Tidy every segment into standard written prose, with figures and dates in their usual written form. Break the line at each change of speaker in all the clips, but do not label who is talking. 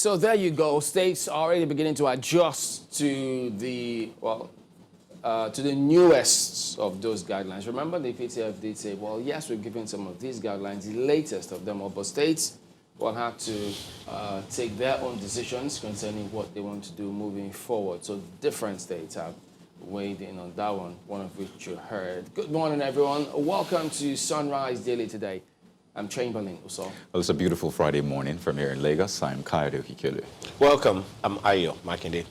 So there you go. States are already beginning to adjust to the, to the newest of those guidelines. Remember, the PTF did say, well, yes, we're giving some of these guidelines, the latest of them, but states will have to take their own decisions concerning what they want to do moving forward. So different states have weighed in on that one of which you heard. Good morning, everyone. Welcome to Sunrise Daily today. I'm Chamberlain Uso.
Well, it's a beautiful Friday morning from here in Lagos. I'm Kayode Okikele.
Welcome. I'm Ayo Makinde.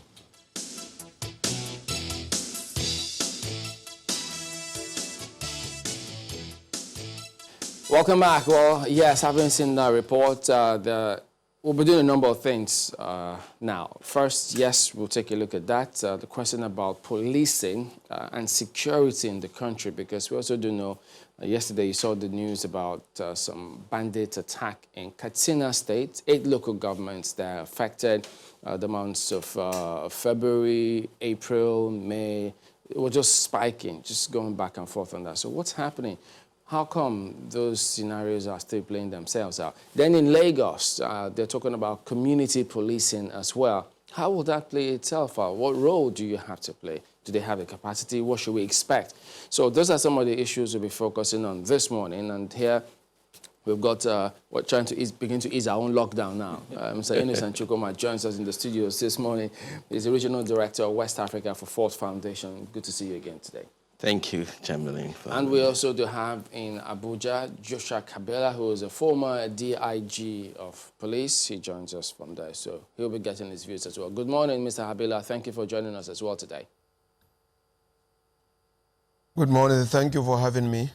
Welcome back. Well, yes, having seen that report, we'll be doing a number of things now. First, yes, we'll take a look at that. The question about policing and security in the country, because we also do know, yesterday you saw the news about some bandit attack in Katsina State. 8 local governments that are affected. The months of February, April, May, it was just spiking, just going back and forth on that. So what's happening? How come those scenarios are still playing themselves out? Then in Lagos, they're talking about community policing as well. How will that play itself out? What role do you have to play? Do they have the capacity? What should we expect? So those are some of the issues we'll be focusing on this morning. And here we've got, we're trying to begin to ease our own lockdown now. Mr. Innocent Chukuma joins us in the studios this morning. He's the Regional Director of West Africa for Ford Foundation. Good to see you again today.
Thank you, Chamberlain.
And we also do have in Abuja, Joshua Kabela, who is a former DIG of police. He joins us from there, so he'll be getting his views as well. Good morning, Mr. Kabela. Thank you for joining us as well today.
Good morning. Thank you for having me.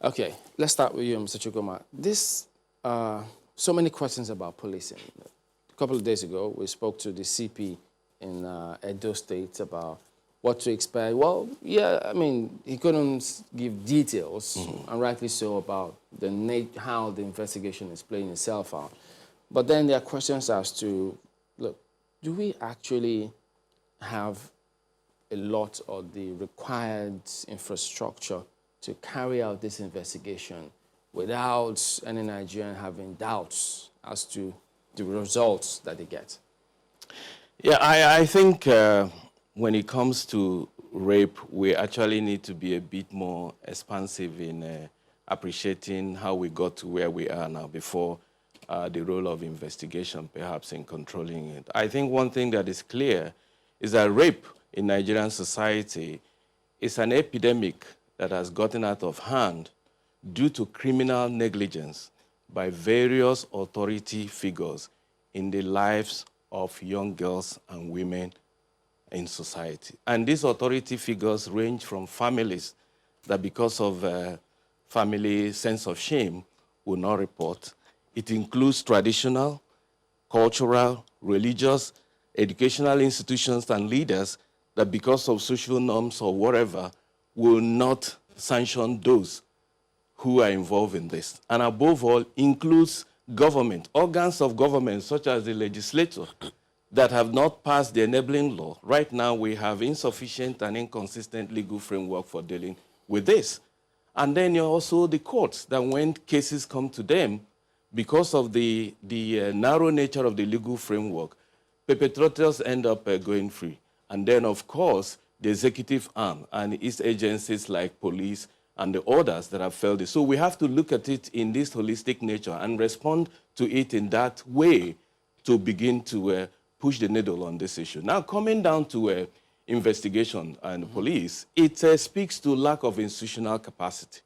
Okay, let's start with you, Mr. Chukuma. So many questions about policing. A couple of days ago, we spoke to the CP in Edo State about what to expect. Well, yeah, I mean, he couldn't give details, and rightly so, about how the investigation is playing itself out. But then there are questions as to, look, do we actually have a lot of the required infrastructure to carry out this investigation without any Nigerian having doubts as to the results that they get?
Yeah, I think when it comes to rape, we actually need to be a bit more expansive in appreciating how we got to where we are now before the role of investigation, perhaps in controlling it. I think one thing that is clear is that rape in Nigerian society is an epidemic that has gotten out of hand due to criminal negligence by various authority figures in the lives of young girls and women in society. And these authority figures range from families that because of family sense of shame will not report. It includes traditional, cultural, religious, educational institutions and leaders that because of social norms or whatever will not sanction those who are involved in this. And above all, includes government, organs of government such as the legislature, that have not passed the enabling law. Right now, we have insufficient and inconsistent legal framework for dealing with this. And then you're also the courts, that when cases come to them, because of the narrow nature of the legal framework, perpetrators end up going free. And then, of course, the executive arm and its agencies like police and the others that have failed it. So we have to look at it in this holistic nature and respond to it in that way to begin to push the needle on this issue. Now, coming down to investigation and police, it speaks to lack of institutional capacity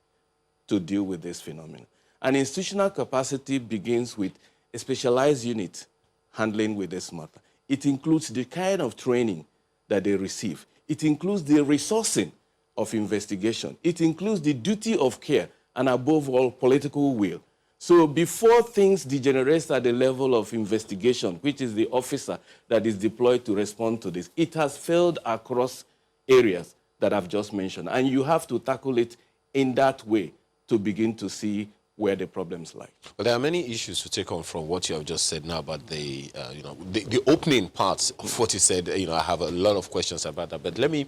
to deal with this phenomenon. And institutional capacity begins with a specialized unit handling with this matter. It includes the kind of training that they receive. It includes the resourcing of investigation. It includes the duty of care and, above all, political will. So before things degenerate at the level of investigation, which is the officer that is deployed to respond to this, it has failed across areas that I've just mentioned. And you have to tackle it in that way to begin to see where the problems lie.
Well, there are many issues to take on from what you have just said now about the, the opening parts of what you said. I have a lot of questions about that. But let me,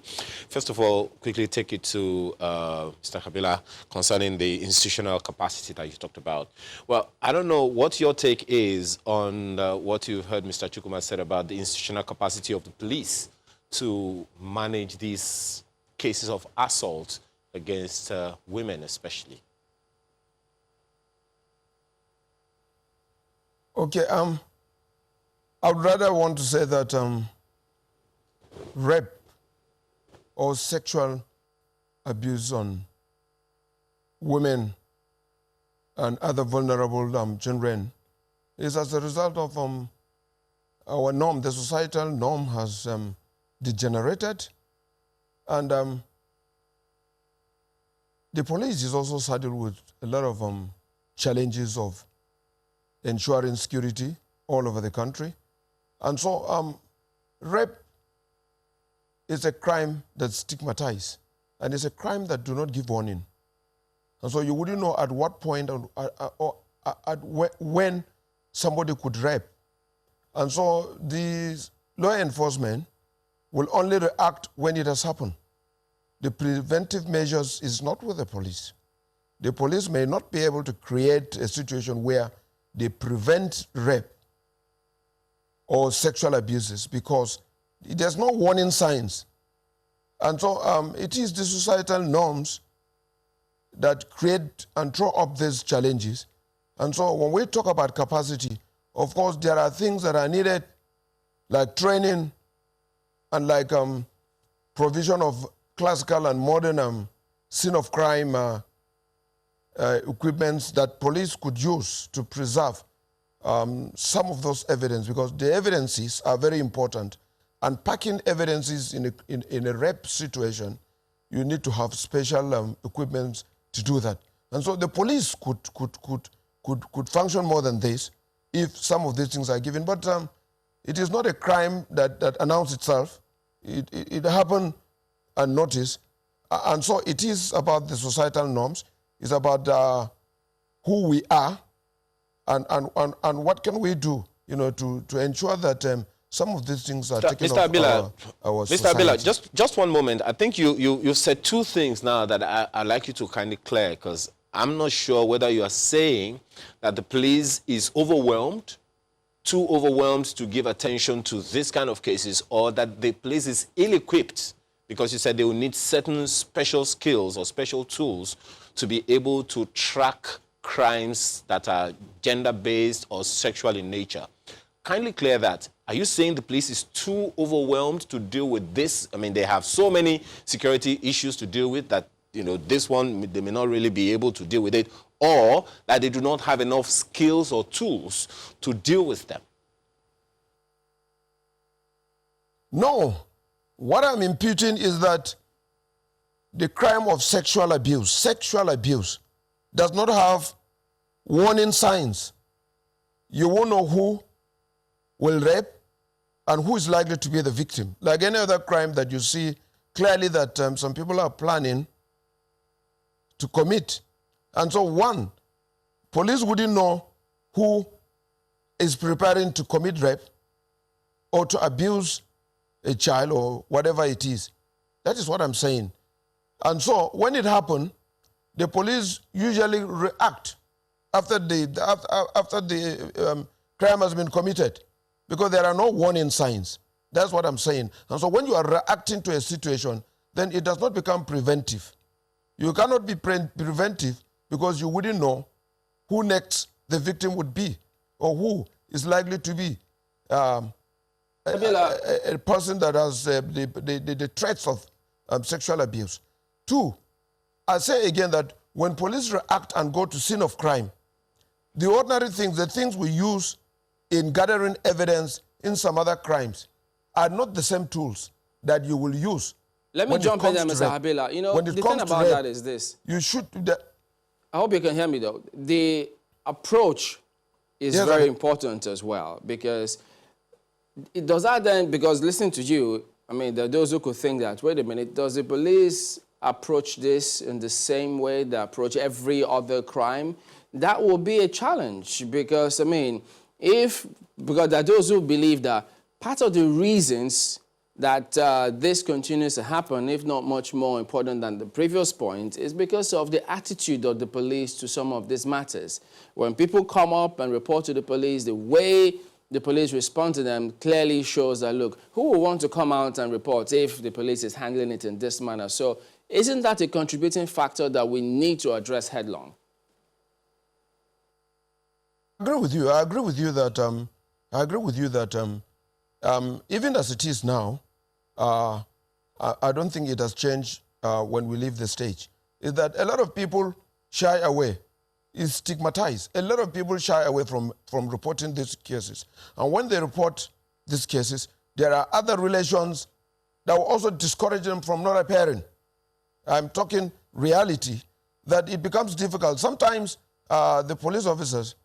first of all, quickly take it to Mr. Kabila concerning the institutional capacity that you talked about. Well, I don't know what your take is on what you've heard Mr. Chukwuma said about the institutional capacity of the police to manage these cases of assault against women especially.
Okay, I would rather want to say that rape or sexual abuse on women and other vulnerable children is as a result of our norm. The societal norm has degenerated, and the police is also saddled with a lot of challenges of ensuring security all over the country. And so rape is a crime that's stigmatized, and it's a crime that do not give warning. And so you wouldn't know at what point or when somebody could rape. And so the law enforcement will only react when it has happened. The preventive measures is not with the police. The police may not be able to create a situation where they prevent rape or sexual abuses because there's no warning signs. And so it is the societal norms that create and throw up these challenges. And so when we talk about capacity, of course, there are things that are needed, like training and like provision of classical and modern scene of crime equipments that police could use to preserve some of those evidence, because the evidences are very important. And packing evidences in a rape situation, you need to have special equipment to do that. And so the police could function more than this if some of these things are given. But it is not a crime that announced itself. It happened unnoticed. And so it is about the societal norms. It's about who we are and what can we do, to ensure that some of these things are taken
Mr. Abila,
our
Mr.
society.
Abila, just one moment. I think you said two things now that I'd like you to kindly clear, because I'm not sure whether you are saying that the police is overwhelmed, too overwhelmed to give attention to this kind of cases, or that the police is ill-equipped, because you said they will need certain special skills or special tools to be able to track crimes that are gender-based or sexual in nature. Kindly clear that. Are you saying the police is too overwhelmed to deal with this? I mean, they have so many security issues to deal with that, this one, they may not really be able to deal with it, or that they do not have enough skills or tools to deal with them?
No. What I'm imputing is that the crime of sexual abuse does not have warning signs. You won't know who will rape and who is likely to be the victim. Like any other crime that you see clearly that some people are planning to commit. And so police wouldn't know who is preparing to commit rape or to abuse a child or whatever it is. That is what I'm saying. And so when it happened, the police usually react after the crime has been committed, because there are no warning signs. That's what I'm saying. And so when you are reacting to a situation, then it does not become preventive. You cannot be preventive because you wouldn't know who next the victim would be or who is likely to be a person that has the threats of sexual abuse. Two, I say again that when police react and go to scene of crime, the ordinary things, the things we use in gathering evidence in some other crimes, are not the same tools that you will use.
Let me jump in there, Mr. Habila. The thing about that is this.
You should...
I hope you can hear me, though. The approach is very important as well, because it does that then, because listening to you, I mean, there are those who could think that, wait a minute, does the police approach this in the same way they approach every other crime? that will be a challenge because, I mean, because there are those who believe that part of the reasons that this continues to happen, if not much more important than the previous point, is because of the attitude of the police to some of these matters. When people come up and report to the police, the way the police respond to them clearly shows that, look, who will want to come out and report if the police is handling it in this manner? So isn't that a contributing factor that we need to address headlong?
I agree with you. I agree with you that even as it is now, I don't think it has changed when we leave the stage. Is that a lot of people shy away, is stigmatized. A lot of people shy away from reporting these cases. And when they report these cases, there are other relations that will also discourage them from not appearing. I'm talking reality, that it becomes difficult. Sometimes the police officers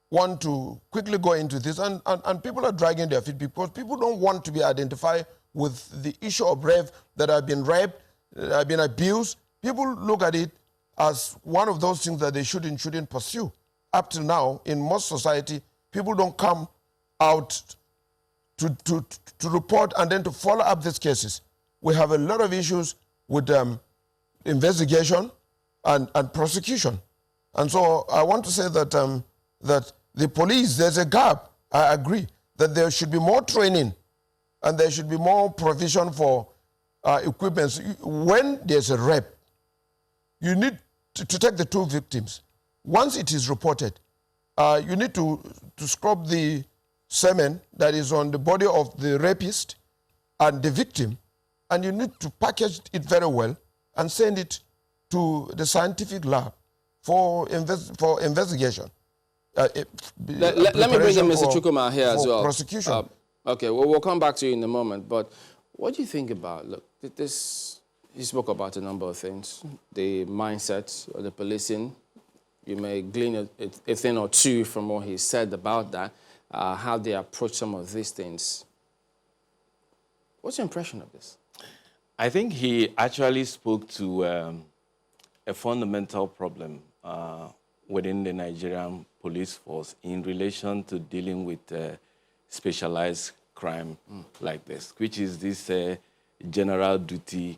want to quickly go into this, and people are dragging their feet because people don't want to be identified with the issue of rape, that have been raped, have been abused. People look at it as one of those things that they shouldn't pursue. Up till now, in most society, people don't come out to report and then to follow up these cases. We have a lot of issues with investigation and prosecution. And so I want to say that that the police, there's a gap. I agree that there should be more training and there should be more provision for equipment. When there's a rape, you need to take the two victims. Once it is reported, you need to scrub the semen that is on the body of the rapist and the victim, and you need to package it very well and send it to the scientific lab for investigation.
Let me bring in Mr. Chukwuma here as well.
Prosecution.
Okay, well, we'll come back to you in a moment. But what do you think about, look, this, you spoke about a number of things, the mindset of the policing. You may glean a thing or two from what he said about that, how they approach some of these things. What's your impression of this?
I think he actually spoke to a fundamental problem within the Nigerian police force in relation to dealing with specialized crime like this, which is this general duty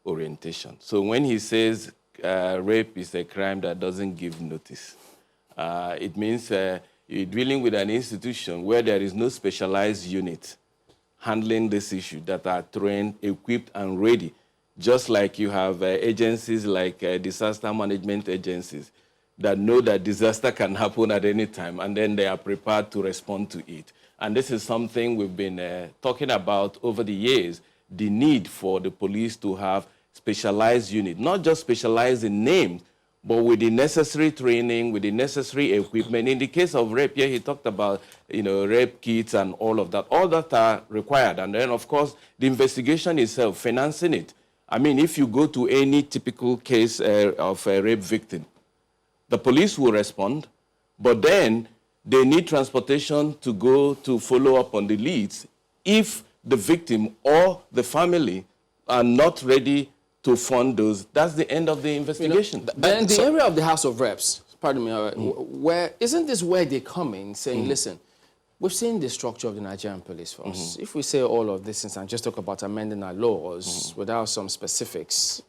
orientation. So when he says rape is a crime that doesn't give notice, it means you're dealing with an institution where there is no specialized unit handling this issue that are trained, equipped, and ready, just like you have agencies like disaster management agencies that know that disaster can happen at any time, and then they are prepared to respond to it. And this is something we've been talking about over the years, the need for the police to have specialized unit, not just specialized in names, but with the necessary training, with the necessary equipment. In the case of rape, here he talked about, rape kits and all of that. All that are required. And then, of course, the investigation itself, financing it. I mean, if you go to any typical case of a rape victim, the police will respond, but then they need transportation to go to follow up on the leads if the victim or the family are not ready to fund those. That's the end of the investigation.
Then the area of the House of Reps, pardon me, where isn't this where they come in saying, listen, we've seen the structure of the Nigerian police force. If we say all of this and just talk about amending our laws without some specifics,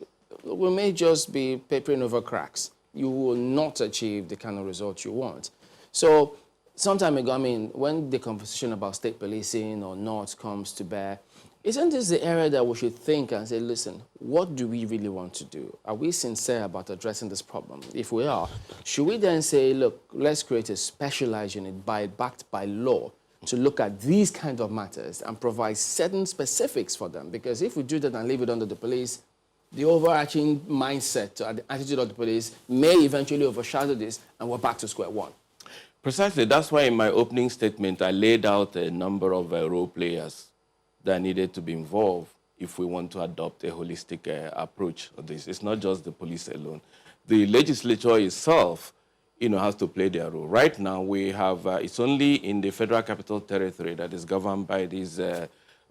we may just be papering over cracks. You will not achieve the kind of results you want. So some time ago, I mean, when the conversation about state policing or not comes to bear, isn't this the area that we should think and say, listen, what do we really want to do? Are we sincere about addressing this problem? If we are, should we then say, look, let's create a specialized unit backed by law to look at these kind of matters and provide certain specifics for them? Because if we do that and leave it under the police, the overarching mindset or the attitude of the police may eventually overshadow this, and we're back to square one.
Precisely. That's why in my opening statement, I laid out a number of role players that needed to be involved if we want to adopt a holistic approach of this. It's not just the police alone. The legislature itself, has to play their role. Right now, we have, it's only in the Federal Capital Territory that is governed by this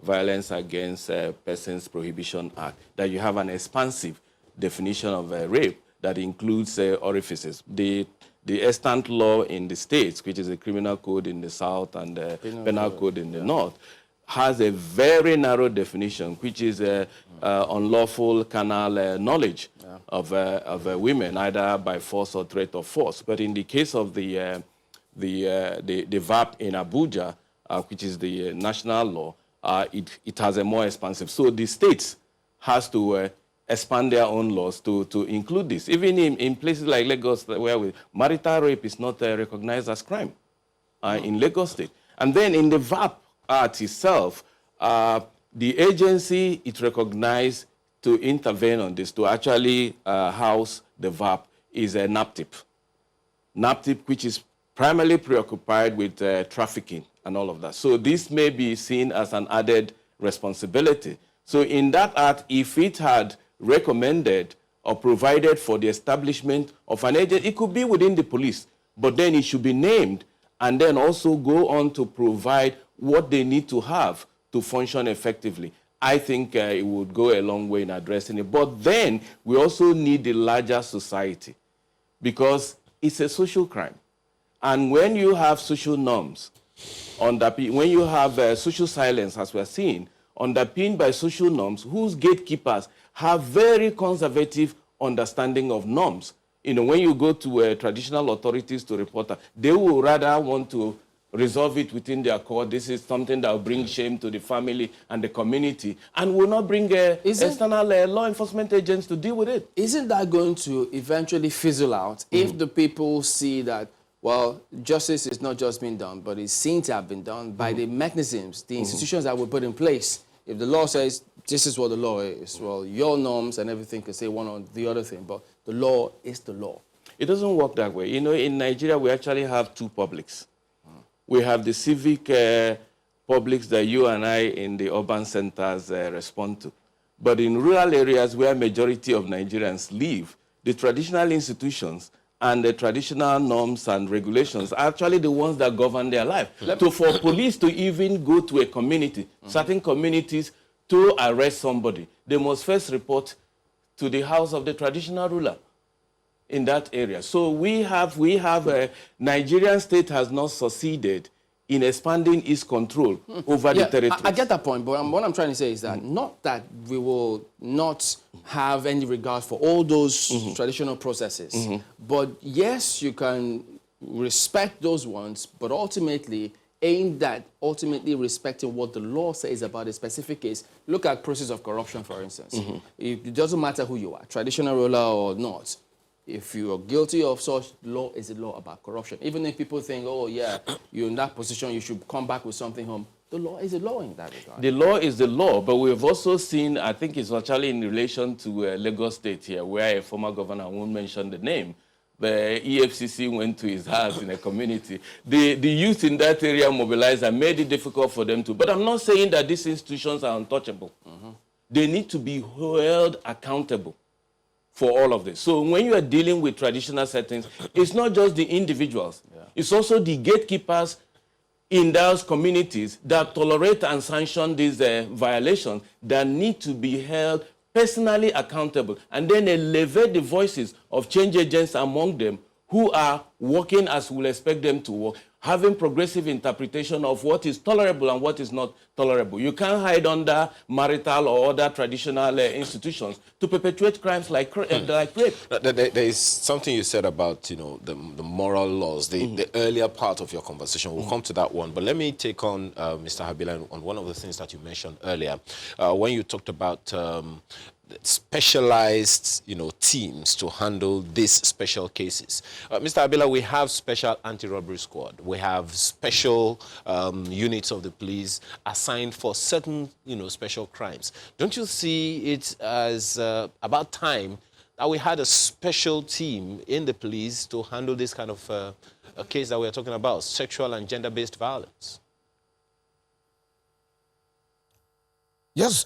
Violence Against Persons Prohibition Act that you have an expansive definition of rape that includes orifices. The extant law in the states, which is the criminal code in the south and the penal code in the north, has a very narrow definition, which is unlawful carnal knowledge of women, either by force or threat of force. But in the case of the VAP in Abuja, which is the national law, it has a more expansive. So the states has to expand their own laws to include this. Even in places like Lagos, where marital rape is not recognized as crime in Lagos State. And then in the VAP Act itself, the agency is recognized to intervene on this, to actually house the VAP, is a NAPTIP. NAPTIP, which is primarily preoccupied with trafficking and all of that. So this may be seen as an added responsibility. So in that act, if it had recommended or provided for the establishment of an agency, it could be within the police, but then it should be named and then also go on to provide what they need to have to function effectively. I think it would go a long way in addressing it. But then we also need the larger society, because it's a social crime. And when you have social norms, when you have social silence, as we're seeing, underpinned by social norms, whose gatekeepers have very conservative understanding of norms. You know, when you go to traditional authorities to report that, they will rather want to resolve it within their court. This is something that will bring shame to the family and the community, and will not bring external law enforcement agents to deal with it.
Isn't that going to eventually fizzle out if the people see that, well, justice is not just being done, but it's seen to have been done by the mechanisms, the institutions that were put in place? If the law says this is what the law is, well, your norms and everything can say one or the other thing, but the law is the law.
It doesn't work that way. You know, in Nigeria, we actually have two publics. We have the civic publics that you and I in the urban centers respond to. But in rural areas where majority of Nigerians live, the traditional institutions and the traditional norms and regulations are actually the ones that govern their life. So for police to even go to a community, certain communities, to arrest somebody, they must first report to the house of the traditional ruler in that area. So we have Nigerian state has not succeeded in expanding its control over the territory.
I get that point, but what I'm trying to say is that not that we will not have any regard for all those traditional processes, but yes, you can respect those ones, but ultimately aimed at respecting what the law says about a specific case. Look at process of corruption, for instance. It doesn't matter who you are, traditional ruler or not. If you are guilty of such, law is a law about corruption. Even if people think, oh, yeah, you're in that position, you should come back with something home. The law is a law in that regard.
The law is the law, but we've also seen, I think it's actually in relation to Lagos State here, where a former governor, I won't mention the name, the EFCC went to his house in a community. The youth in that area mobilized and made it difficult for them to. But I'm not saying that these institutions are untouchable. They need to be held accountable for all of this. So when you are dealing with traditional settings, it's not just the individuals. It's also the gatekeepers in those communities that tolerate and sanction these violations that need to be held personally accountable, and then elevate the voices of change agents among them who are working as we'll expect them to work, having progressive interpretation of what is tolerable and what is not tolerable. You can't hide under marital or other traditional institutions to perpetuate crimes like rape.
There is something you said about, you know, the moral laws, the earlier part of your conversation. We'll come to that one. But let me take on Mr. Habila on one of the things that you mentioned earlier. When you talked about specialized, you know, teams to handle these special cases. Mr. Abila, we have special anti-robbery squad. We have special units of the police assigned for certain, you know, special crimes. Don't you see it as about time that we had a special team in the police to handle this kind of a case that we're talking about, sexual and gender-based violence?
Yes,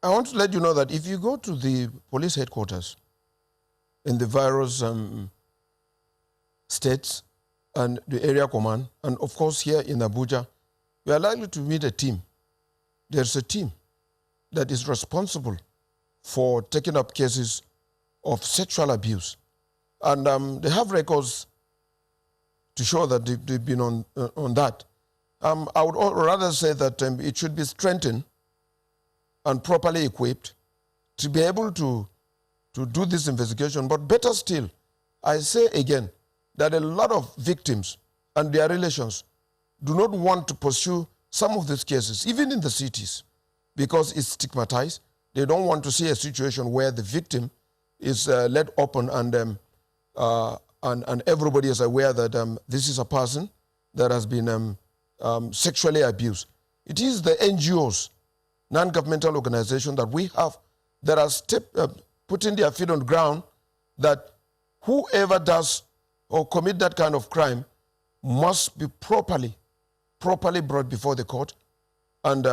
I want to let you know that if you go to the police headquarters in the various states and the area command, and of course here in Abuja, you are likely to meet a team. There's a team that is responsible for taking up cases of sexual abuse. And they have records to show that they've been on that. I would rather say that it should be strengthened and properly equipped to be able to do this investigation. But better still, I say again that a lot of victims and their relations do not want to pursue some of these cases, even in the cities, because it's stigmatized. They don't want to see a situation where the victim is let open and everybody is aware that this is a person that has been sexually abused. It is the NGOs, non-governmental organizations that we have that are putting their feet on the ground, that whoever does or commit that kind of crime must be properly brought before the court and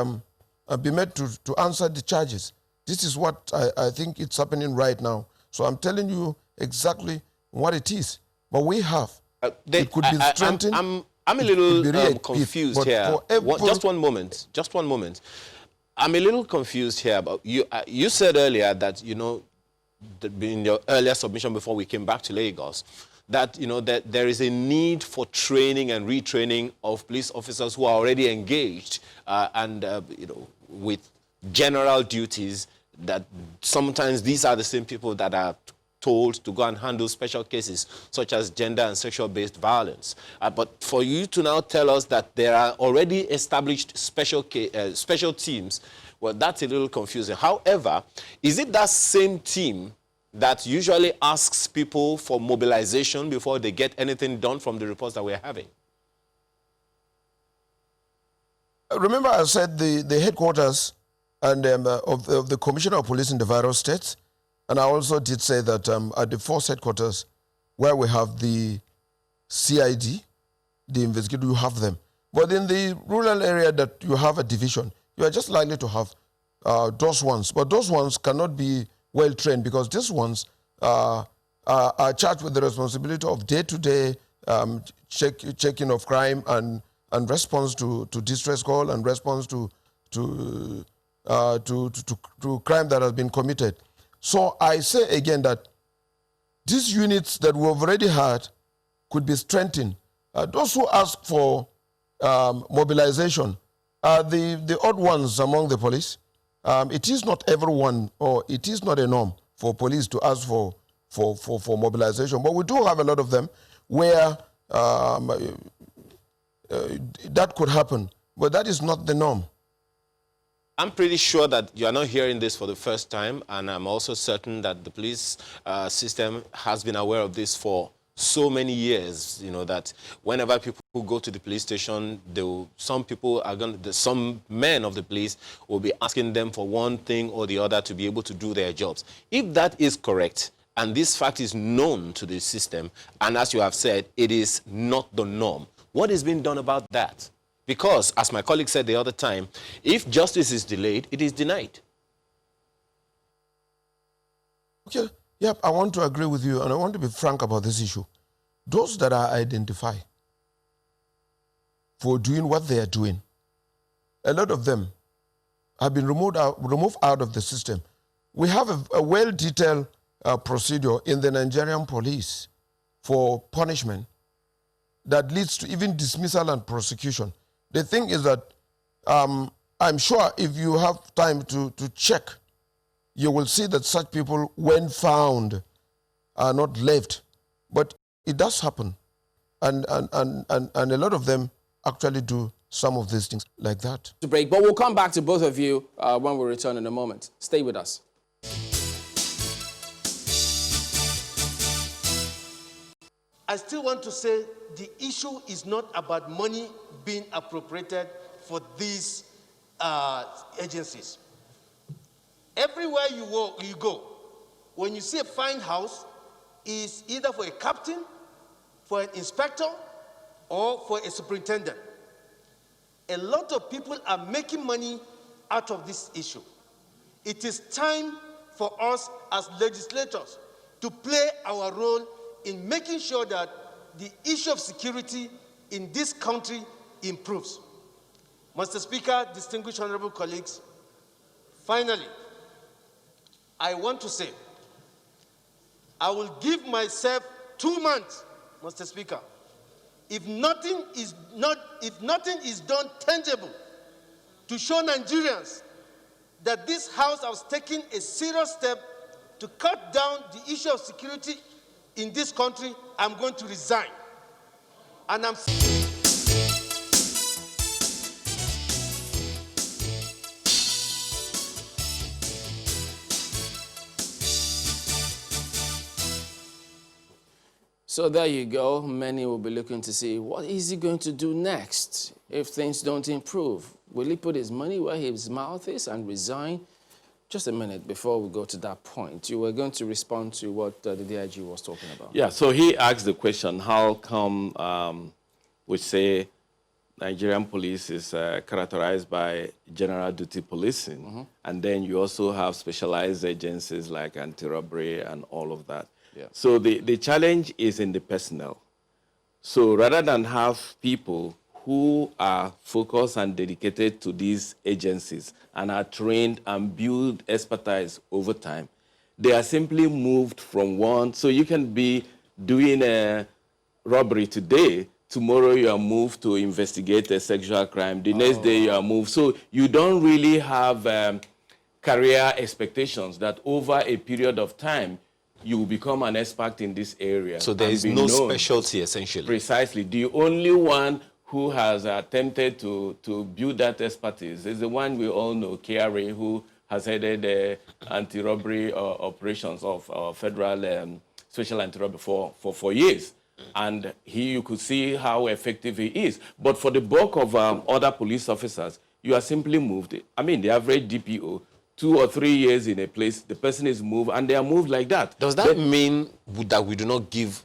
be made to answer the charges. This is what I think it's happening right now. So I'm telling you exactly what it is. But we have. It could be strengthened.
I'm a little confused here. Just one moment. Just one moment. I'm a little confused here. But you said earlier that, you know, in your earlier submission before we came back to Lagos, that, you know, that there is a need for training and retraining of police officers who are already engaged you know, with general duties, that sometimes these are the same people that are told to go and handle special cases such as gender and sexual-based violence. But for you to now tell us that there are already established special teams, well, that's a little confusing. However, is it that same team that usually asks people for mobilization before they get anything done from the reports that we're having?
Remember I said the headquarters and of the Commissioner of Police in the various states, and I also did say that at the force headquarters where we have the CID, the investigator, you have them. But in the rural area that you have a division, you are just likely to have those ones. But those ones cannot be well trained because these ones are charged with the responsibility of day-to-day checking of crime and response to distress call and response to crime that has been committed. So I say again that these units that we've already had could be strengthened. Those who ask for mobilization are the odd ones among the police. It is not everyone, or it is not a norm for police to ask for mobilization. But we do have a lot of them where that could happen. But that is not the norm.
I'm pretty sure that you are not hearing this for the first time, and I'm also certain that the police system has been aware of this for so many years, you know, that whenever people go to the police station, some men of the police will be asking them for one thing or the other to be able to do their jobs. If that is correct, and this fact is known to the system, and as you have said, it is not the norm, what is being done about that? Because, as my colleague said the other time, if justice is delayed, it is denied.
Okay, yep, I want to agree with you, and I want to be frank about this issue. Those that are identified for doing what they are doing, a lot of them have been removed out of the system. We have a well-detailed procedure in the Nigerian police for punishment that leads to even dismissal and prosecution. The thing is that I'm sure if you have time to check, you will see that such people, when found, are not left. But it does happen. And a lot of them actually do some of these things like that.
To break, but we'll come back to both of you when we return in a moment. Stay with us.
I still want to say the issue is not about money being appropriated for these agencies. Everywhere you go, when you see a fine house, is either for a captain, for an inspector, or for a superintendent. A lot of people are making money out of this issue. It is time for us as legislators to play our role in making sure that the issue of security in this country improves. Mr. Speaker, distinguished honorable colleagues, finally, I want to say I will give myself 2 months, Mr. Speaker. If nothing is done tangible to show Nigerians that this House has taken a serious step to cut down the issue of security in this country, I'm going to resign. And I'm...
So there you go. Many will be looking to see what is he going to do next if things don't improve. Will he put his money where his mouth is and resign? Just a minute before we go to that point. You were going to respond to what the DIG was talking about.
Yeah, so he asked the question, how come we say Nigerian police is characterized by general duty policing, and then you also have specialized agencies like anti-robbery and all of that.
Yeah.
So the challenge is in the personnel. So rather than have people who are focused and dedicated to these agencies and are trained and build expertise over time, they are simply moved from one. So you can be doing a robbery today, tomorrow you are moved to investigate a sexual crime, the next day you are moved. So you don't really have career expectations that over a period of time, you will become an expert in this area.
So there is no specialty, essentially.
Precisely. The only one who has attempted to build that expertise is the one we all know, KRA, who has headed anti-robbery operations of federal special anti-robbery for years. And you could see how effective he is. But for the bulk of other police officers, you are simply moved. I mean, the average DPO, 2 or 3 years in a place, the person is moved, and they are moved like that.
Does that mean that we do not give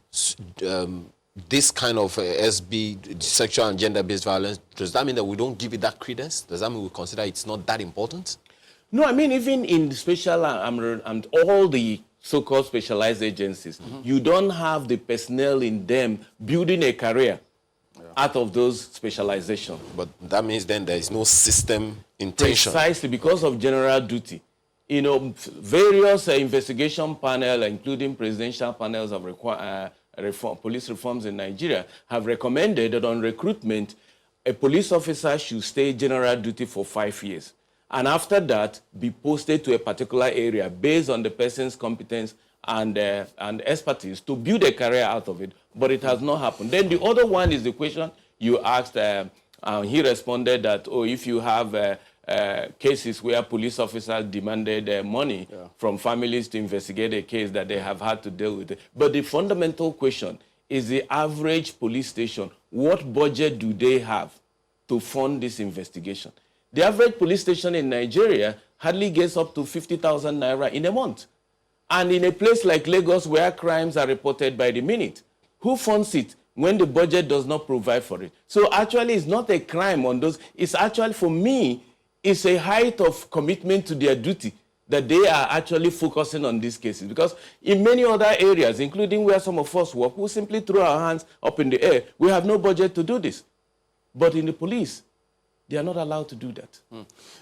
this kind of SB, sexual and gender-based violence, does that mean that we don't give it that credence? Does that mean we consider it's not that important?
No, I mean, even in the special and all the so-called specialized agencies, you don't have the personnel in them building a career out of those specializations.
But that means then there is no system intention.
Precisely, because of general duty. You know, various investigation panels, including presidential panels of police reforms in Nigeria, have recommended that on recruitment, a police officer should stay general duty for 5 years. And after that, be posted to a particular area based on the person's competence and expertise to build a career out of it. But it has not happened. Then the other one is the question you asked. He responded that, oh, if you have cases where police officers demanded money from families to investigate a case that they have had to deal with. But the fundamental question is the average police station, what budget do they have to fund this investigation? The average police station in Nigeria hardly gets up to 50,000 naira in a month. And in a place like Lagos where crimes are reported by the minute, who funds it when the budget does not provide for it? So actually it's not a crime on those. It's actually, for me, it's a height of commitment to their duty that they are actually focusing on these cases. Because in many other areas, including where some of us work, we simply throw our hands up in the air. We have no budget to do this. But in the police, they are not allowed to do that.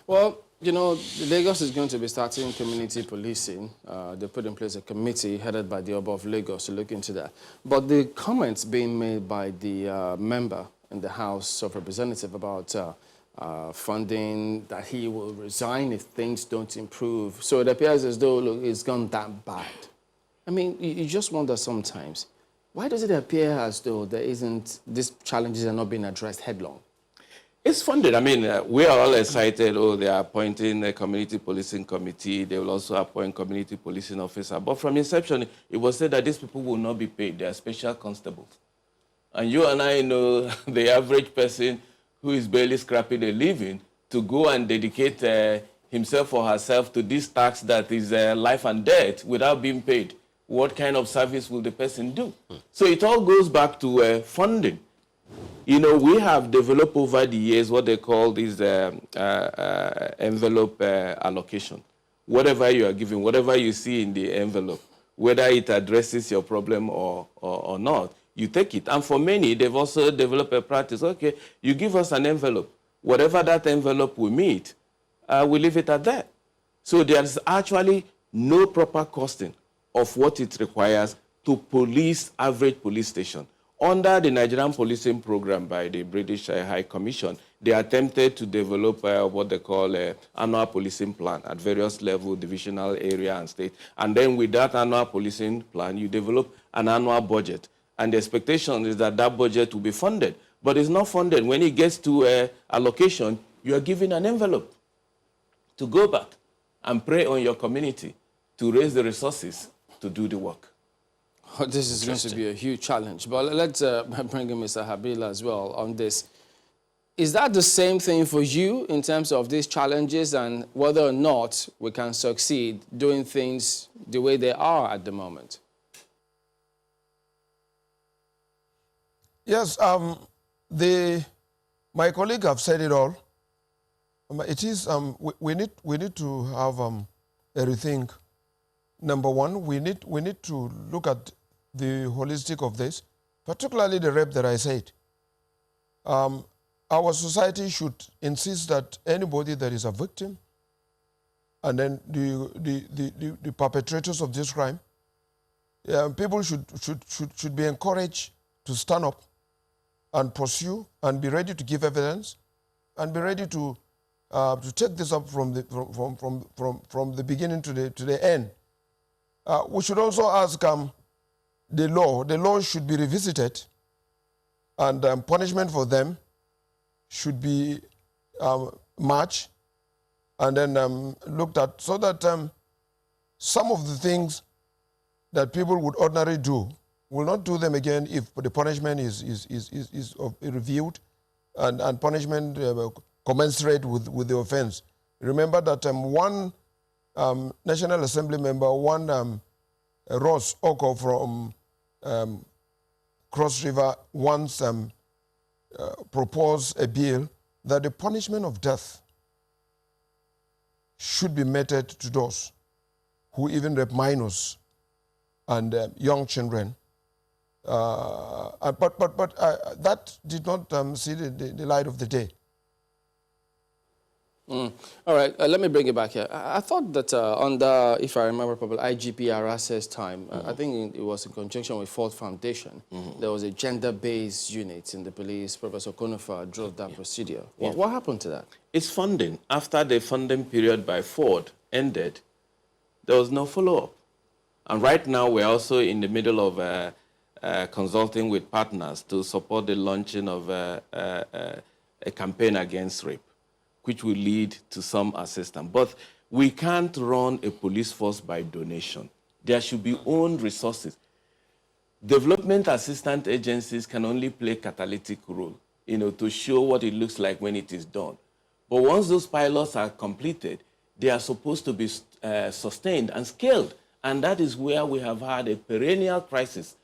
Well, you know, Lagos is going to be starting community policing. They put in place a committee headed by the Oba of Lagos to look into that. But the comments being made by the member in the House of Representatives about funding, that he will resign if things don't improve. So it appears as though, look, it's gone that bad. I mean, you just wonder sometimes, why does it appear as though these challenges are not being addressed headlong?
It's funded. I mean, we are all excited. Oh, they are appointing a community policing committee. They will also appoint community policing officer. But from inception, it was said that these people will not be paid. They are special constables. And you and I know the average person who is barely scrapping a living to go and dedicate himself or herself to this task that is life and death without being paid. What kind of service will the person do? So it all goes back to funding. You know, we have developed over the years what they call this envelope allocation. Whatever you are given, whatever you see in the envelope, whether it addresses your problem or not, you take it. And for many, they've also developed a practice. Okay, you give us an envelope. Whatever that envelope will meet, we leave it at that. So there's actually no proper costing of what it requires to police average police station. Under the Nigerian policing program by the British High Commission, they attempted to develop what they call an annual policing plan at various levels, divisional area and state. And then with that annual policing plan, you develop an annual budget. And the expectation is that that budget will be funded. But it's not funded. When it gets to allocation, you are given an envelope to go back and pray on your community to raise the resources to do the work.
Oh, this is going to be a huge challenge. But let's bring in Mr. Habila as well on this. Is that the same thing for you in terms of these challenges and whether or not we can succeed doing things the way they are at the moment?
Yes, my colleague have said it all. It is, we need to have a rethink. Number one, we need to look at the holistic of this, particularly the rape that I said. Our society should insist that anybody that is a victim and then the perpetrators of this crime, people should be encouraged to stand up and pursue and be ready to give evidence and be ready to take this up from the beginning to the end. We should also ask the law. The law should be revisited, and punishment for them should be matched and then looked at so that some of the things that people would ordinarily do will not do them again if the punishment is reviewed and punishment commensurate with the offense. Remember that one National Assembly member, one Ross Oko from Cross River once proposed a bill that the punishment of death should be meted to those who even rape minors and young children. But that did not see the light of the day.
All right, let me bring it back here. I thought that under, if I remember properly, IGP Arase's time, I think it was in conjunction with Ford Foundation, there was a gender-based unit in the police. Professor Konofa drove that procedure. What happened to that?
It's funding. After the funding period by Ford ended, there was no follow-up. And right now, we're also in the middle of consulting with partners to support the launching of a campaign against rape, which will lead to some assistance. But we can't run a police force by donation. There should be own resources. Development assistant agencies can only play catalytic role, to show what it looks like when it is done. But once those pilots are completed, they are supposed to be sustained and scaled. And that is where we have had a perennial crisis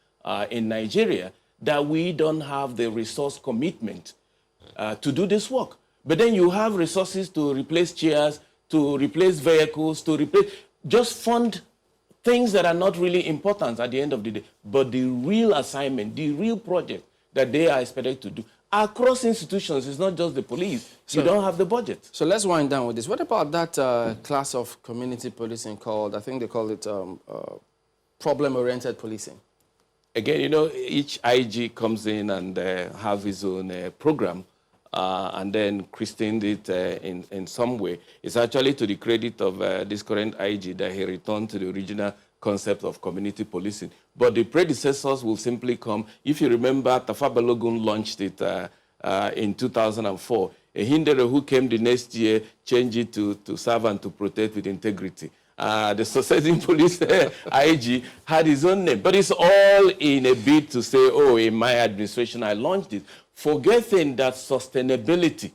in Nigeria, that we don't have the resource commitment to do this work. But then you have resources to replace chairs, to replace vehicles, just fund things that are not really important at the end of the day. But the real assignment, the real project that they are expected to do across institutions, it's not just the police. You don't have the budget.
So let's wind down with this. What about that class of community policing called, I think they call it problem-oriented policing?
Again, each IG comes in and have his own program. And then christened it in some way. It's actually to the credit of this current IG that he returned to the original concept of community policing. But the predecessors will simply come. If you remember, Tafa Balogun launched it in 2004. Hindere, who came the next year, changed it to serve and to protect with integrity. The succeeding police IG had his own name. But it's all in a bid to say, oh, in my administration, I launched it. Forgetting that sustainability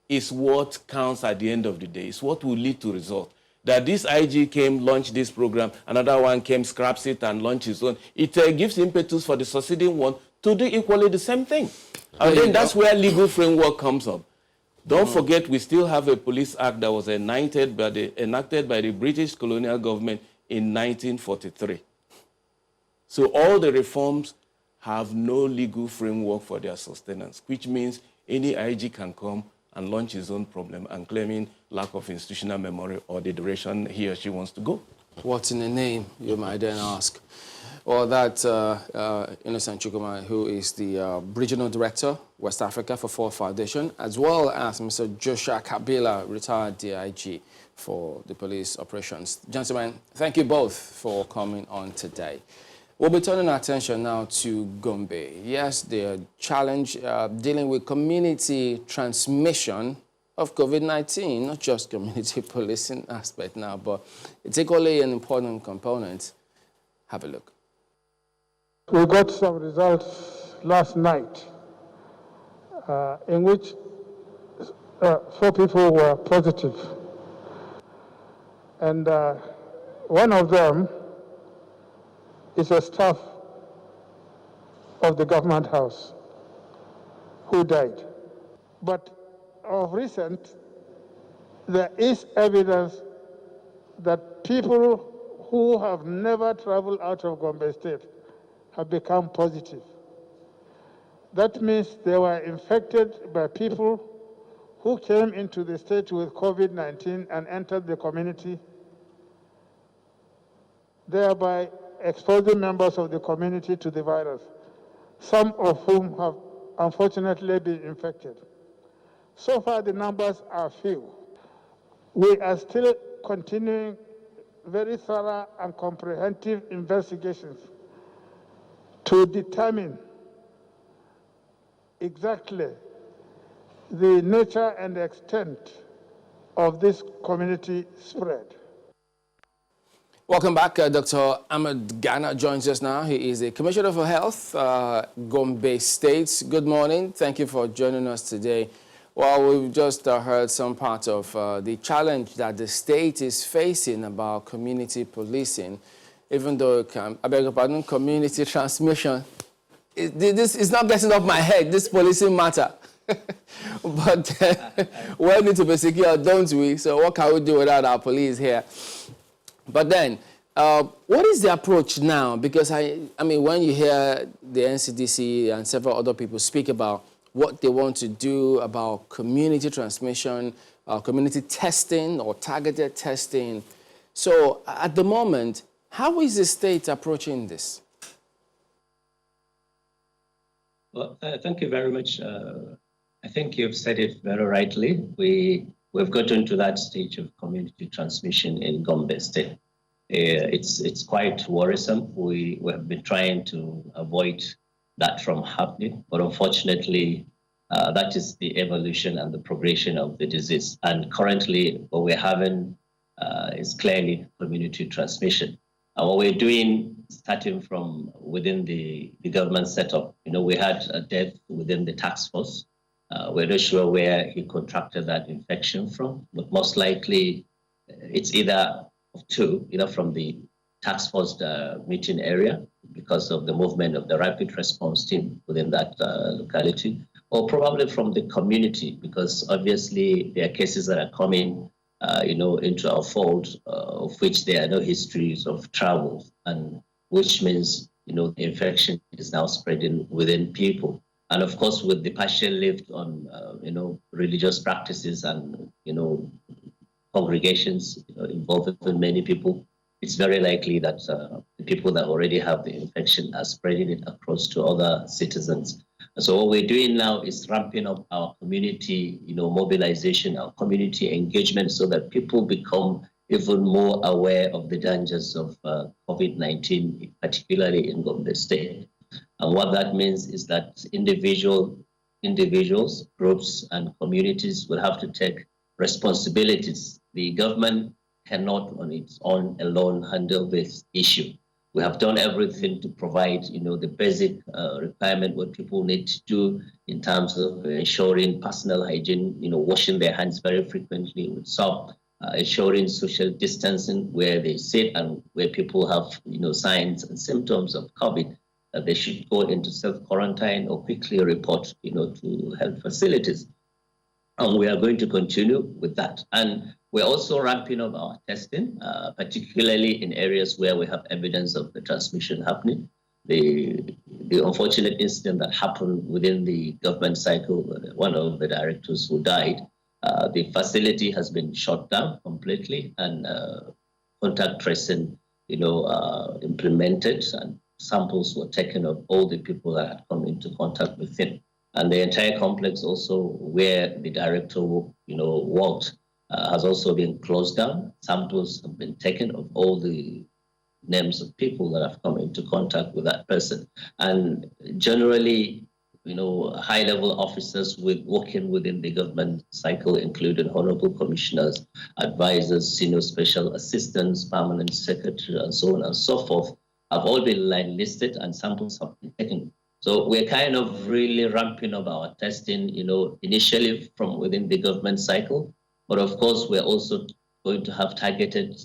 is what counts at the end of the day. It's what will lead to results. That this IG came, launched this program, another one came, scraps it, and launched his own. It gives impetus for the succeeding one to do equally the same thing. And then that's where legal framework comes up. Don't forget, we still have a police act that was enacted by the British colonial government in 1943. So all the reforms have no legal framework for their sustenance, which means any IG can come and launch his own problem and claiming lack of institutional memory or the direction he or she wants to go.
What's in the name, you might then ask? Well, that Innocent Chukuma, who is the Regional Director, West Africa for Ford Foundation, as well as Mr. Joshua Kabila, retired DIG for the police operations. Gentlemen, thank you both for coming on today. We'll be turning our attention now to Gombe. Yes, the challenge dealing with community transmission of COVID-19, not just community policing aspect now, but it's equally an important component. Have a look.
We got some results last night in which 4 people were positive. And one of them is a staff of the government house who died. But of recent, there is evidence that people who have never traveled out of Gombe State have become positive. That means they were infected by people who came into the state with COVID-19 and entered the community, thereby exposing members of the community to the virus, some of whom have unfortunately been infected. So far, the numbers are few. We are still continuing very thorough and comprehensive investigations to determine exactly the nature and extent of this community spread.
Welcome back. Dr. Ahmed Ghana joins us now. He is the Commissioner for Health, Gombe State. Good morning. Thank you for joining us today. Well, we've just heard some part of the challenge that the state is facing about community policing, even though, I beg your pardon, community transmission. This is not getting off my head, this policing matter. But we need to be secure, don't we? So what can we do without our police here? But then, what is the approach now? Because, I mean, when you hear the NCDC and several other people speak about what they want to do about community transmission, community testing or targeted testing. So at the moment, how is the state approaching this?
Well, thank you very much. I think you've said it very rightly. We've gotten to that stage of community transmission in Gombe State. It's quite worrisome. We have been trying to avoid that from happening, but unfortunately, that is the evolution and the progression of the disease. And currently, what we're having is clearly community transmission. And what we're doing, starting from within the government setup, we had a death within the task force. We're not sure where he contracted that infection from, but most likely it's either of two, either from the task force meeting area because of the movement of the rapid response team within that locality, or probably from the community because obviously there are cases that are coming into our fold, of which there are no histories of travel, and which means, the infection is now spreading within people. And of course, with the partial lift on, religious practices and, congregations involving many people, it's very likely that the people that already have the infection are spreading it across to other citizens. So what we're doing now is ramping up our community, mobilization, our community engagement, so that people become even more aware of the dangers of COVID-19, particularly in Gombe State. And what that means is that individuals, groups, and communities will have to take responsibilities. The government cannot on its own alone handle this issue. We have done everything to provide, the basic requirement what people need to do in terms of ensuring personal hygiene, washing their hands very frequently with soap, ensuring social distancing where they sit and where people have, signs and symptoms of COVID, that they should go into self-quarantine or quickly report, to health facilities. And we are going to continue with that. And we're also ramping up our testing, particularly in areas where we have evidence of the transmission happening. The unfortunate incident that happened within the government cycle, one of the directors who died, the facility has been shut down completely. And contact tracing, implemented, and samples were taken of all the people that had come into contact with him. And the entire complex also where the director, worked, has also been closed down. Samples have been taken of all the names of people that have come into contact with that person. And generally, high-level officers working within the government cycle, including honorable commissioners, advisors, senior special assistants, permanent secretary, and so on and so forth, have all been line listed and samples have been taken. So we're kind of really ramping up our testing, initially from within the government cycle, but of course we're also going to have targeted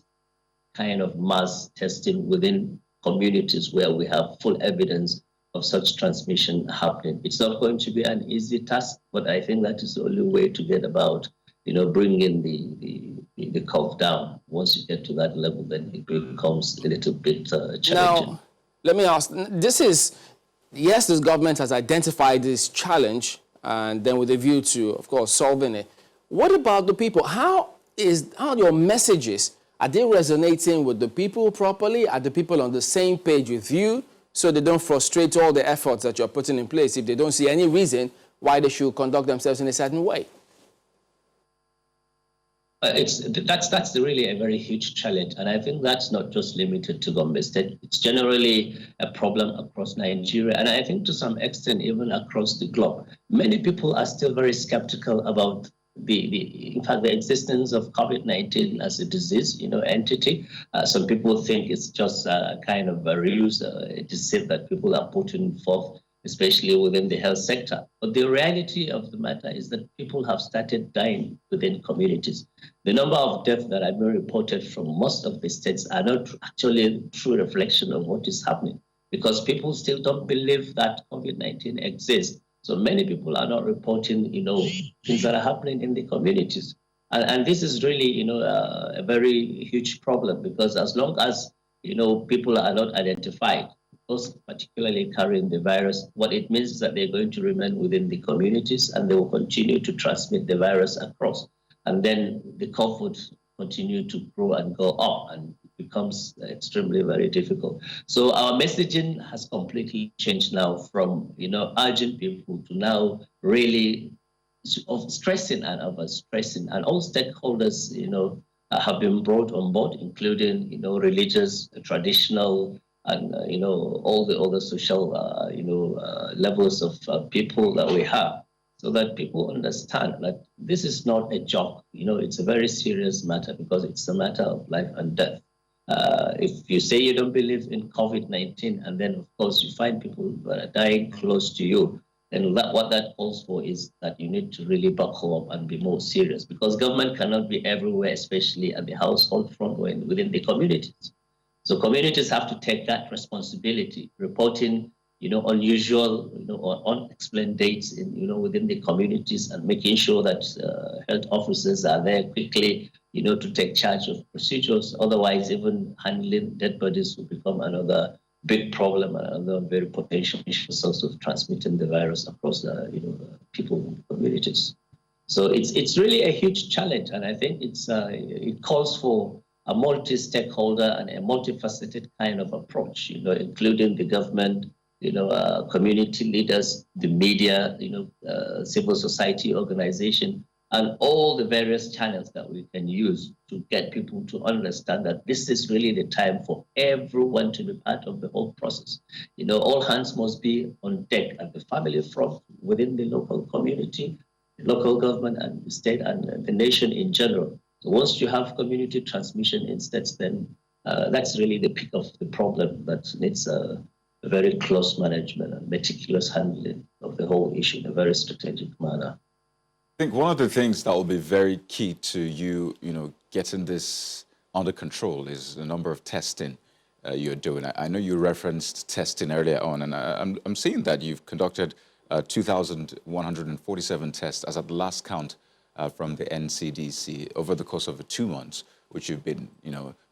kind of mass testing within communities where we have full evidence of such transmission happening. It's not going to be an easy task, but I think that is the only way to get about, bringing the curve down. Once you get to that level, then it becomes a little bit challenging.
Now, let me ask, yes, this government has identified this challenge and then with a view to, of course, solving it. What about the people? How are your messages? Are they resonating with the people properly? Are the people on the same page with you so they don't frustrate all the efforts that you're putting in place if they don't see any reason why they should conduct themselves in a certain way?
That's really a very huge challenge, and I think that's not just limited to Gombe State. It's generally a problem across Nigeria, and I think to some extent even across the globe. Many people are still very skeptical about in fact, the existence of COVID-19 as a disease, entity. Some people think it's just a kind of a ruse, a deceit that people are putting forth, especially within the health sector. But the reality of the matter is that people have started dying within communities. The number of deaths that have been reported from most of the states are not actually a true reflection of what is happening, because people still don't believe that COVID-19 exists. So many people are not reporting, things that are happening in the communities. And this is really, a very huge problem, because as long as, people are not identified, those particularly carrying the virus, what it means is that they're going to remain within the communities and they will continue to transmit the virus across. And then the curve would continue to grow and go up, and it becomes extremely very difficult. So our messaging has completely changed now from, urging people to now really stressing and overstressing, and all stakeholders, have been brought on board, including, religious, traditional, and, all the other social, levels of people that we have, so that people understand that this is not a joke. It's a very serious matter, because it's a matter of life and death. If you say you don't believe in COVID-19, and then, of course, you find people that are dying close to you, then what that calls for is that you need to really buckle up and be more serious, because government cannot be everywhere, especially at the household front or within the communities. So communities have to take that responsibility, reporting, unusual, or unexplained dates within the communities, and making sure that health officers are there quickly, to take charge of procedures. Otherwise, even handling dead bodies will become another big problem, and another very potential source of transmitting the virus across people in communities. So it's really a huge challenge, and I think it calls for a multi-stakeholder and a multifaceted kind of approach, including the government, community leaders, the media, civil society organization, and all the various channels that we can use to get people to understand that this is really the time for everyone to be part of the whole process. All hands must be on deck at the family front, within the local community, the local government, and the state, and the nation in general. So once you have community transmission in states, then that's really the peak of the problem that needs a very close management and meticulous handling of the whole issue in a very strategic manner.
I think one of the things that will be very key to you, getting this under control is the number of testing you're doing. I know you referenced testing earlier on, and I'm seeing that you've conducted 2,147 tests as at the last count from the NCDC over the course of 2 months, which you've been,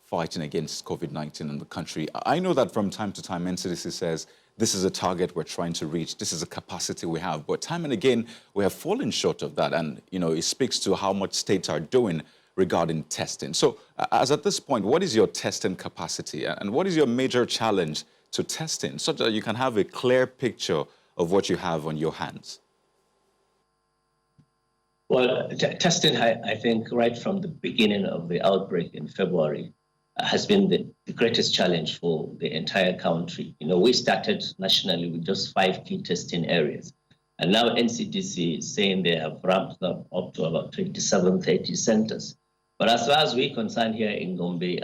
fighting against COVID-19 in the country. I know that from time to time, NCDC says, this is a target we're trying to reach, this is a capacity we have, but time and again, we have fallen short of that, and, it speaks to how much states are doing regarding testing. So as at this point, what is your testing capacity and what is your major challenge to testing so that you can have a clear picture of what you have on your hands?
Well, testing, I think, right from the beginning of the outbreak in February, has been the greatest challenge for the entire country. You know, we started nationally with just 5 key testing areas. And now NCDC is saying they have ramped up to about 27, 30 centers. But as far as we're concerned here in Gombe,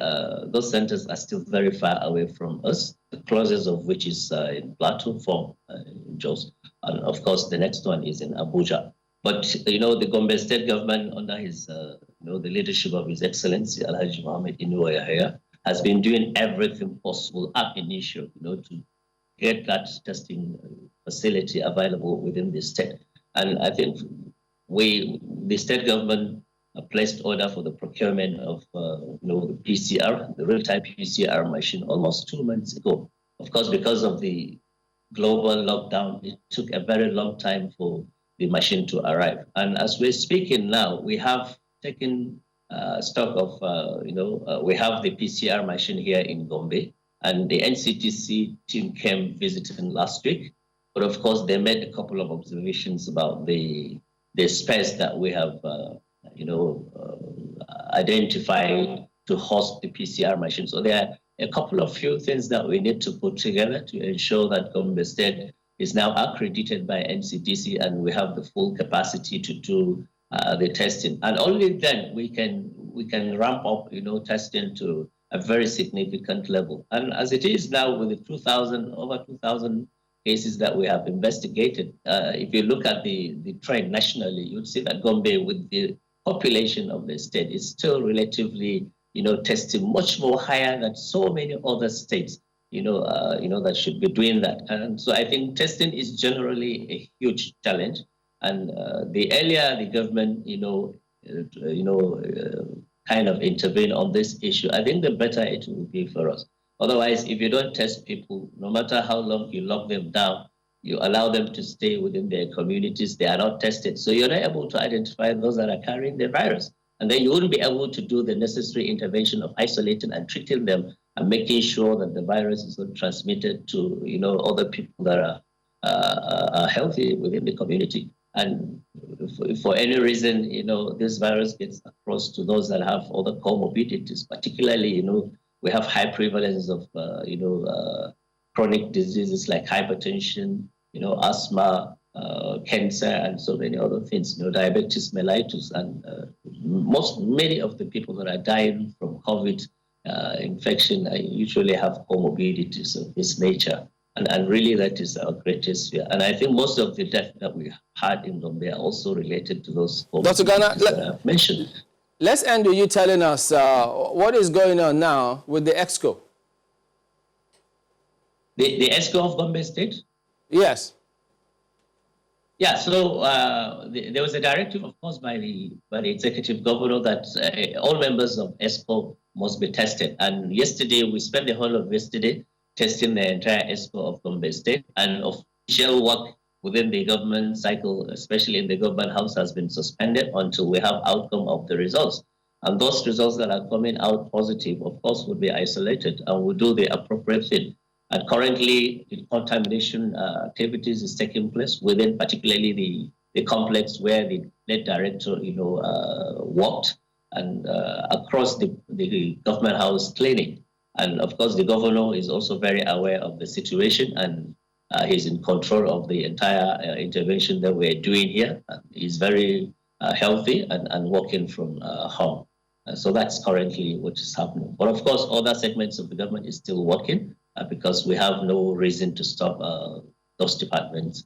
those centers are still very far away from us, the closest of which is in Plateau Form, in Jos. And of course, the next one is in Abuja. But, you know, the Gombe state government under his, you know, the leadership of His Excellency Alhaji Mohammed Inuwa Yahya has been doing everything possible ab initio, you know, to get that testing facility available within the state. And I think the state government placed order for the procurement of, you know, the PCR, the real-time PCR machine almost 2 months ago. Of course, because of the global lockdown, it took a very long time for the machine to arrive. And as we're speaking now, we have taken stock of, you know, we have the PCR machine here in Gombe, and the NCTC team came visiting last week. But of course, they made a couple of observations about the space that we have, you know, identified to host the PCR machine. So there are a couple of few things that we need to put together to ensure that Gombe State is now accredited by NCDC and we have the full capacity to do the testing. And only then we can ramp up, you know, testing to a very significant level. And as it is now with the over 2,000 cases that we have investigated, if you look at the trend nationally, you'd see that Gombe, with the population of the state, is still relatively, you know, testing much more higher than so many other states, you know, that should be doing that. And so I think testing is generally a huge challenge. And the earlier the government, kind of intervene on this issue, I think the better it will be for us. Otherwise, if you don't test people, no matter how long you lock them down, you allow them to stay within their communities, they are not tested. So you're not able to identify those that are carrying the virus. And then you wouldn't be able to do the necessary intervention of isolating and treating them and making sure that the virus is not transmitted to, you know, other people that are healthy within the community. And if for any reason, you know, this virus gets across to those that have other comorbidities, particularly, you know, we have high prevalence of, chronic diseases like hypertension, you know, asthma, cancer, and so many other things, you know, diabetes mellitus, and many of the people that are dying from COVID infection usually have comorbidities of this nature. And really, that is our greatest fear. And I think most of the deaths that we had in Gombe are also related to those
Dr. Ghana,
that I've mentioned.
Let's end with you telling us what is going on now with the EXCO.
The EXCO of Gombe State?
Yes.
Yeah, so there was a directive, of course, by the executive governor that all members of EXCO must be tested. And yesterday, we spent the whole of yesterday testing the entire EXCO of Gombe State, and official work within the government cycle, especially in the government house, has been suspended until we have outcome of the results. And those results that are coming out positive, of course, will be isolated and will do the appropriate thing. And currently, the contamination activities is taking place within particularly the complex where the lead director, you know, worked, and across the government house clinic. And of course, the governor is also very aware of the situation, and he's in control of the entire intervention that we're doing here. And he's very healthy and working from home. So that's currently what is happening. But of course, other segments of the government is still working because we have no reason to stop those departments,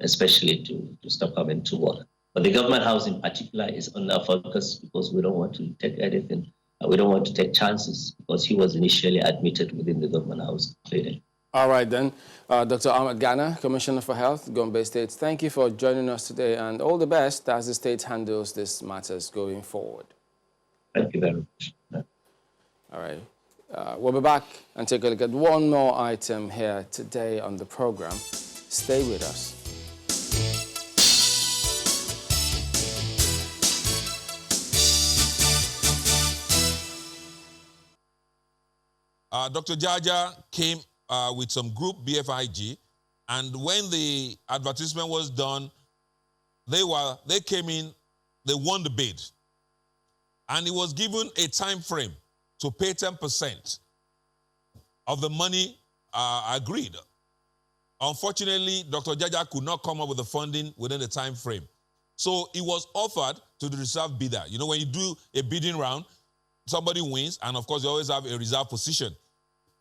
especially to stop coming to work. But the government house in particular is under focus because we don't want to take anything. We don't want to take chances because he was initially admitted within the government house clinic.
All right, then. Dr. Ahmed Ghana, Commissioner for Health, Gombe State, thank you for joining us today, and all the best as the state handles these matters going forward.
Thank you very much.
All right. We'll be back and take a look at one more item here today on the program. Stay with us.
Dr. Jaja came with some group, BFIG, and when the advertisement was done, they came in, they won the bid. And he was given a time frame to pay 10% of the money agreed. Unfortunately, Dr. Jaja could not come up with the funding within the time frame. So it was offered to the reserve bidder. You know, when you do a bidding round, somebody wins, and of course, you always have a reserve position.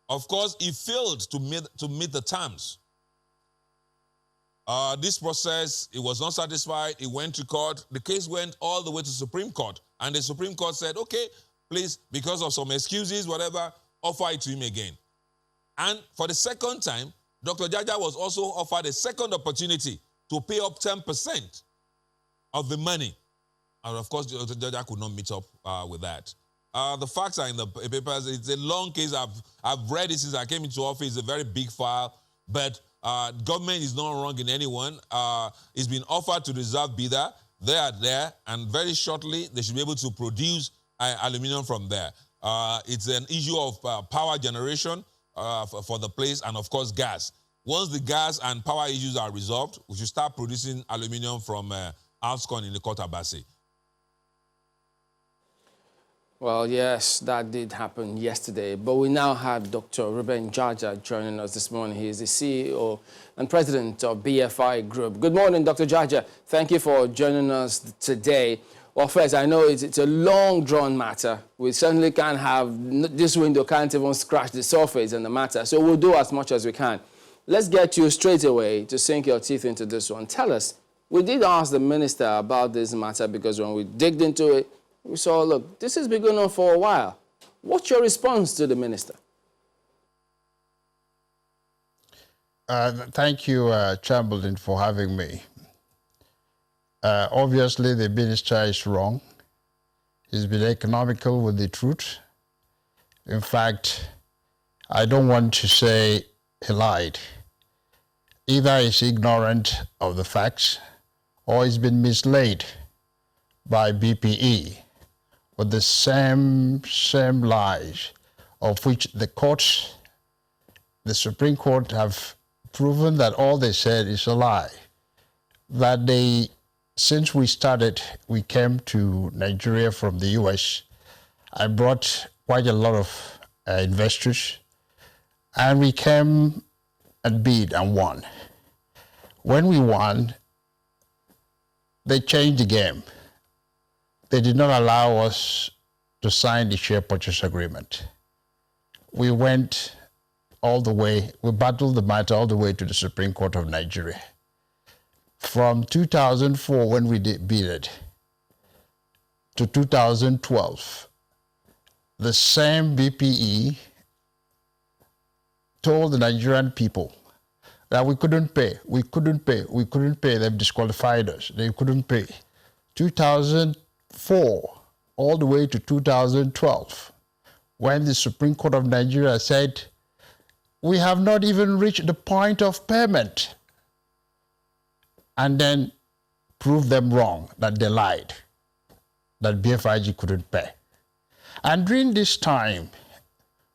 Of course, he failed to meet the terms. This process, he was not satisfied. He went to court. The case went all the way to Supreme Court. And the Supreme Court said, okay, please, because of some excuses, whatever, offer it to him again. And for the second time, Dr. Jaja was also offered a second opportunity to pay up 10% of the money. And of course, Dr. Jaja could not meet up with that. The facts are in the papers. It's a long case. I've read it since I came into office. It's a very big file. But government is not wrong in anyone. It's been offered to the reserve bidder. They are there. And very shortly, they should be able to produce aluminum from there. It's an issue of power generation for the place, and of course gas. Once the gas and power issues are resolved, we should start producing aluminum from Alscon in the Kotabasi.
Well, yes, that did happen yesterday, but we now have Dr. Ruben Jaja joining us this morning. He is the CEO and president of BFI Group. Good morning, Dr. Jaja. Thank you for joining us today. Well, first, I know it's a long-drawn matter. We certainly can't have, this window can't even scratch the surface in the matter, so we'll do as much as we can. Let's get you straight away to sink your teeth into this one. Tell us, we did ask the minister about this matter because when we digged into it, we saw, look, this has been going on for a while. What's your response to the minister?
Thank you, Chamberlain, for having me. Obviously, the minister is wrong. He's been economical with the truth. In fact, I don't want to say he lied. Either he's ignorant of the facts or he's been misled by BPE with the same lies of which the courts, the Supreme Court have proven that all they said is a lie. That since we came to Nigeria from the US, I brought quite a lot of investors, and we came and bid and won. When we won, they changed the game. They did not allow us to sign the share purchase agreement. We went all the way, we battled the matter all the way to the Supreme Court of Nigeria. From 2004, when we bid, to 2012, the same BPE told the Nigerian people that we couldn't pay. They've disqualified us. They couldn't pay. 2004, all the way to 2012, when the Supreme Court of Nigeria said, we have not even reached the point of payment, and then proved them wrong, that they lied, that BFIG couldn't pay. And during this time,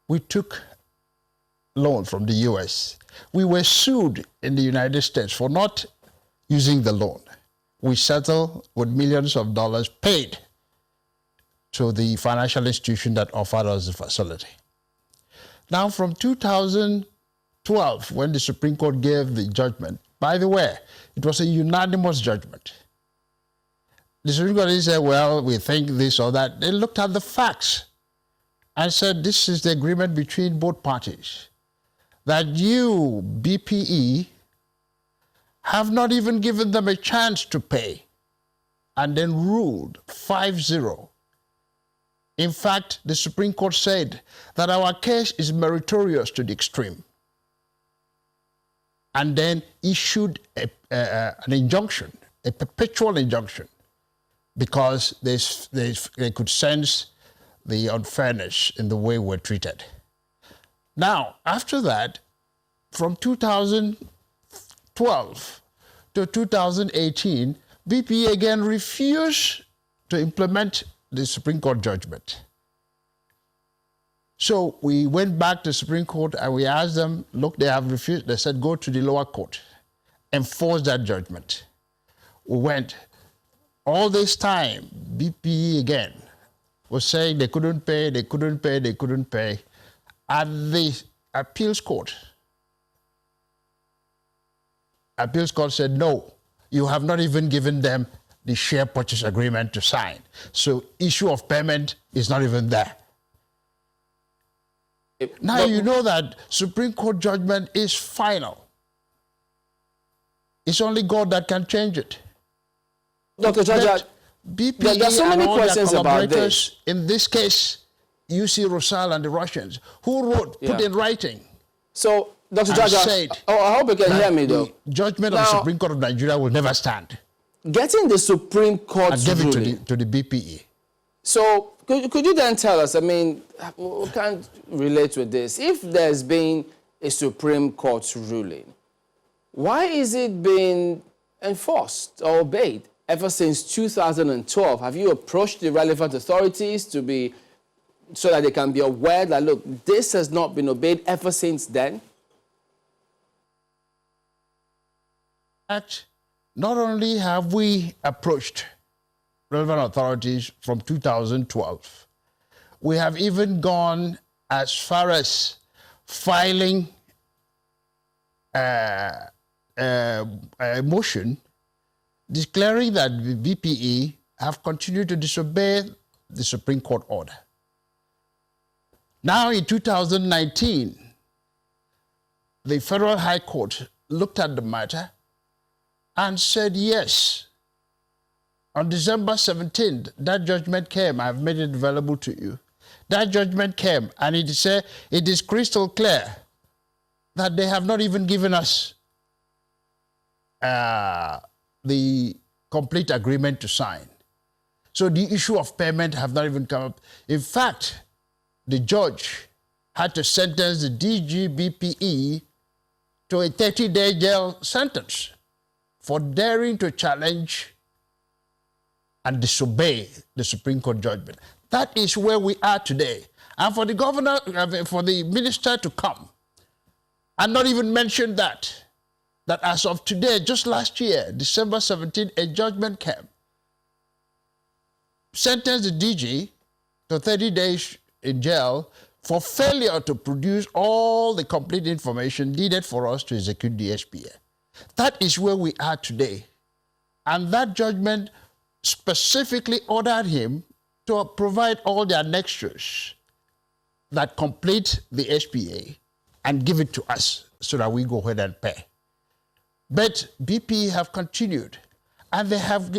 we took loan from the US. We were sued in the United States for not using the loan. We settled with millions of dollars paid to the financial institution that offered us the facility. Now, from 2012, when the Supreme Court gave the judgment, by the way, it was a unanimous judgment. The Supreme Court said, well, we think this or that. They looked at the facts and said, this is the agreement between both parties, that you, BPE, have not even given them a chance to pay, and then ruled 5-0. In fact, the Supreme Court said that our case is meritorious to the extreme, and then issued an injunction, a perpetual injunction, because they could sense the unfairness in the way we're treated. Now, after that, from 2012 to 2018, BPE again refused to implement the Supreme Court judgment. So we went back to Supreme Court and we asked them, look, they have refused. They said, go to the lower court, enforce that judgment. We went. All this time, BPE again was saying they couldn't pay, they couldn't pay, they couldn't pay. At the appeals court said, no, you have not even given them the share purchase agreement to sign. So issue of payment is not even there. Now you know that Supreme Court judgment is final. It's only God that can change it.
Dr. Jaja,
BPE
there are so many
and all
questions
their
about
collaborators,
this.
in this case, UC Rosal and the Russians, who wrote, put in writing.
So, Dr.
and
Jaja,
said
I hope you can hear me though.
The judgment of the Supreme Court of Nigeria will never stand.
Getting the Supreme Court's
and give
ruling,
it to the BPE.
So, could you then tell us, I mean, we can't relate with this. If there's been a Supreme Court ruling, why is it being enforced or obeyed ever since 2012? Have you approached the relevant authorities so that they can be aware that, look, this has not been obeyed ever since then?
Not only have we approached relevant authorities from 2012, we have even gone as far as filing a motion declaring that the BPE have continued to disobey the Supreme Court order. Now in 2019, the Federal High Court looked at the matter and said yes. On December 17th, that judgment came. I've made it available to you. That judgment came, and it said it is crystal clear that they have not even given us the complete agreement to sign. So the issue of payment have not even come up. In fact, the judge had to sentence the DGBPE to a 30-day jail sentence for daring to challenge and disobey the Supreme Court judgment. That is where we are today. And for the governor, for the minister to come and not even mention that as of today, just last year, December 17th, a judgment came. Sentenced the DG to 30 days in jail for failure to produce all the complete information needed for us to execute the SPA. That is where we are today. And that judgment specifically ordered him to provide all the annexures that complete the SPA and give it to us so that we go ahead and pay. But BP have continued, and they have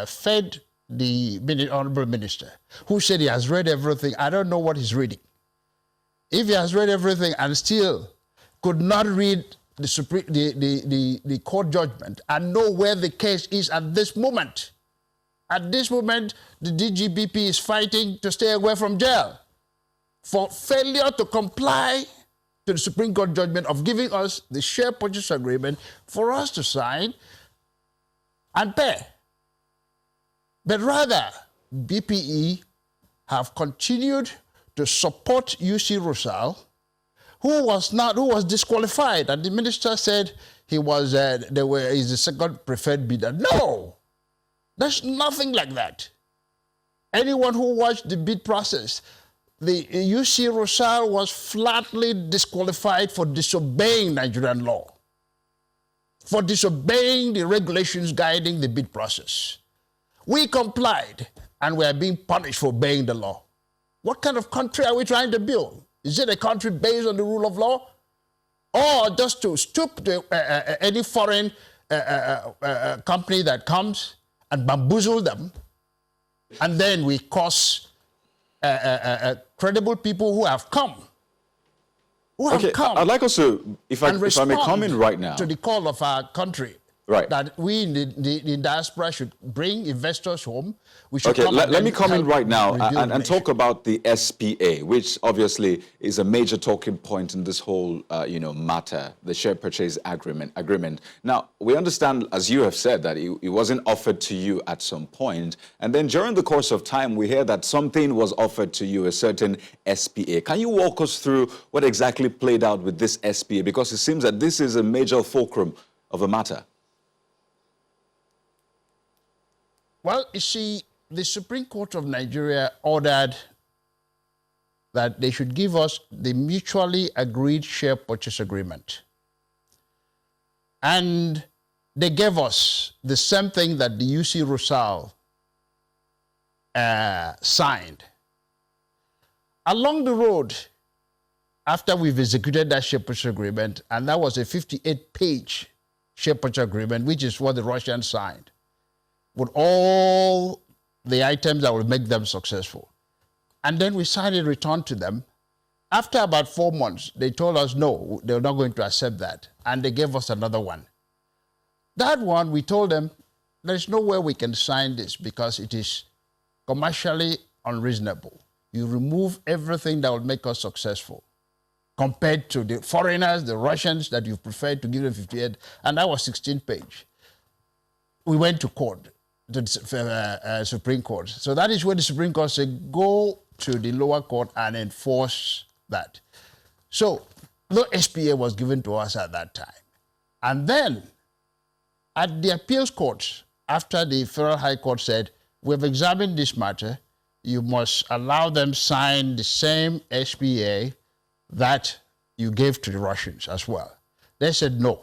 fed the Honorable Minister, who said he has read everything. I don't know what he's reading. If he has read everything and still could not read the court judgment and know where the case is at this moment. At this moment, the DGBP is fighting to stay away from jail for failure to comply to the Supreme Court judgment of giving us the share purchase agreement for us to sign and pay. But rather, BPE have continued to support UC Rosal, who was disqualified, and the minister said he was is the second preferred bidder. No, there's nothing like that. Anyone who watched the bid process, the UC Rosal was flatly disqualified for disobeying Nigerian law, for disobeying the regulations guiding the bid process. We complied, and we are being punished for obeying the law. What kind of country are we trying to build? Is it a country based on the rule of law? Or just to stoop to any foreign company that comes and bamboozle them, and then we cause credible people who have come,
I'd like us to, if I may come in right now.
To the call of our country
Right.
That we in the diaspora should bring investors home. We should
Okay,
come
let me
and
come in
help
right now
rebuild
and
the
talk
nation.
about the SPA, which obviously is a major talking point in this whole, matter, the share purchase agreement. Now, we understand, as you have said, that it wasn't offered to you at some point, and then during the course of time, we hear that something was offered to you, a certain SPA. Can you walk us through what exactly played out with this SPA? Because it seems that this is a major fulcrum of a matter.
Well, you see, the Supreme Court of Nigeria ordered that they should give us the mutually agreed share purchase agreement. And they gave us the same thing that the UC Rosal signed. Along the road, after we've executed that share purchase agreement, and that was a 58-page share purchase agreement, which is what the Russians signed, with all the items that will make them successful. And then we signed a return to them. After about 4 months, they told us, no, they're not going to accept that. And they gave us another one. That one, we told them, there's no way we can sign this because it is commercially unreasonable. You remove everything that will make us successful compared to the foreigners, the Russians, that you preferred to give them 58, and that was 16 page. We went to court, the Supreme Court. So that is where the Supreme Court said, go to the lower court and enforce that. So no SPA was given to us at that time. And then at the appeals court, after the Federal High Court said, we've examined this matter, you must allow them sign the same SPA that you gave to the Russians as well. They said no,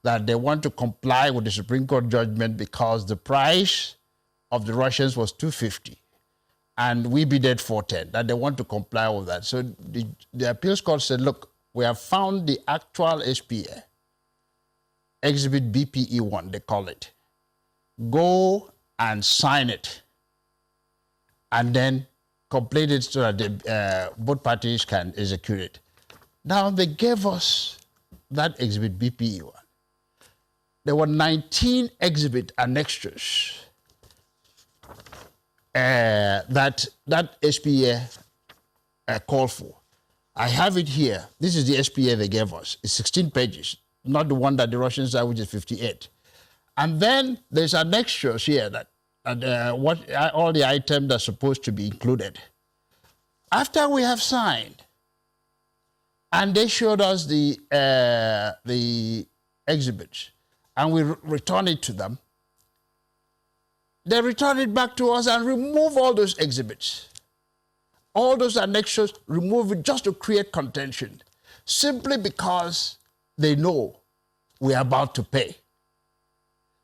that they want to comply with the Supreme Court judgment because the price of the Russians was $250 and we bidded $410, that they want to comply with that. So the appeals court said, look, we have found the actual SPA, Exhibit BPE1, they call it. Go and sign it and then complete it so that both parties can execute it. Now they gave us that Exhibit BPE1. There were 19 exhibit annexures that SPA called for. I have it here. This is the SPA they gave us. It's 16 pages, not the one that the Russians have, which is 58. And then there's annexures here that all the items that are supposed to be included. After we have signed, and they showed us the exhibits, and we return it to them, they return it back to us and remove all those exhibits. All those annexures, remove it just to create contention, simply because they know we are about to pay.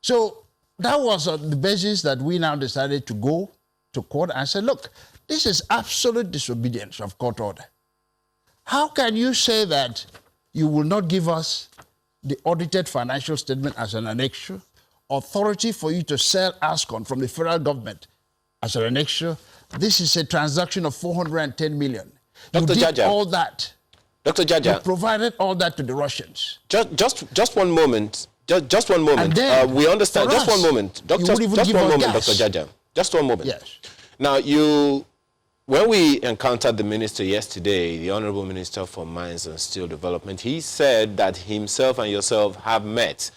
So that was the basis that we now decided to go to court and say, look, this is absolute disobedience of court order. How can you say that you will not give us the audited financial statement as an annexure, authority for you to sell Ascon from the federal government as an annexure? This is a transaction of 410 million.
Dr.
You did
Jaja.
all that.
Dr. Jaja.
You provided all that to the Russians.
Just one moment. Just one moment.
And then,
we understand. Just one moment. Just one moment, Dr. Jaja. Just one moment.
Yes.
Now, when we encountered the minister yesterday, the Honorable Minister for Mines and Steel Development, he said that himself and yourself have met.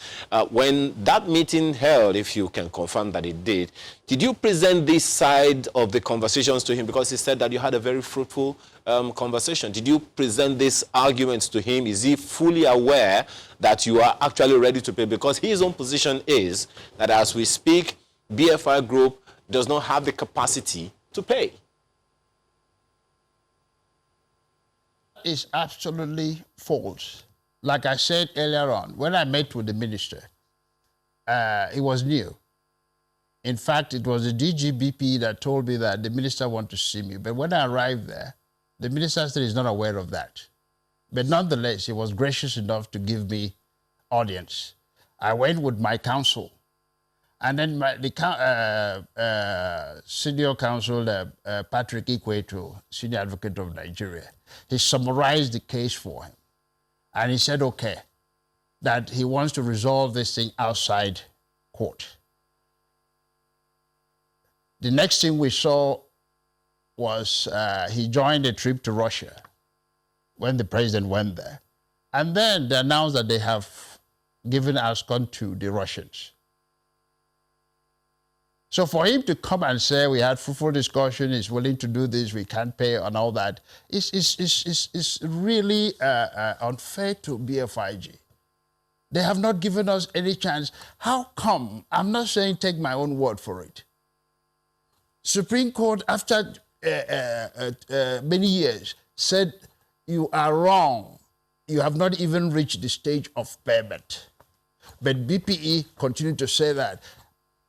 When that meeting held, if you can confirm that it did you present this side of the conversations to him? Because he said that you had a very fruitful conversation. Did you present these arguments to him? Is he fully aware that you are actually ready to pay? Because his own position is that as we speak, BFI Group does not have the capacity to pay.
Is absolutely false. Like I said earlier on, when I met with the minister, it was new. In fact, it was the DGBP that told me that the minister wanted to see me. But when I arrived there, the minister said he's not aware of that. But nonetheless, he was gracious enough to give me audience. I went with my counsel. And then the senior counsel, Patrick Ikwetu, senior advocate of Nigeria, he summarized the case for him. And he said, okay, that he wants to resolve this thing outside court. The next thing we saw was he joined a trip to Russia when the president went there. And then they announced that they have given Ascon to the Russians. So for him to come and say we had fruitful discussion, he's willing to do this, we can't pay and all that, is really unfair to BFIG. They have not given us any chance. How come? I'm not saying take my own word for it. Supreme Court, after many years, said you are wrong. You have not even reached the stage of payment. But BPE continued to say that.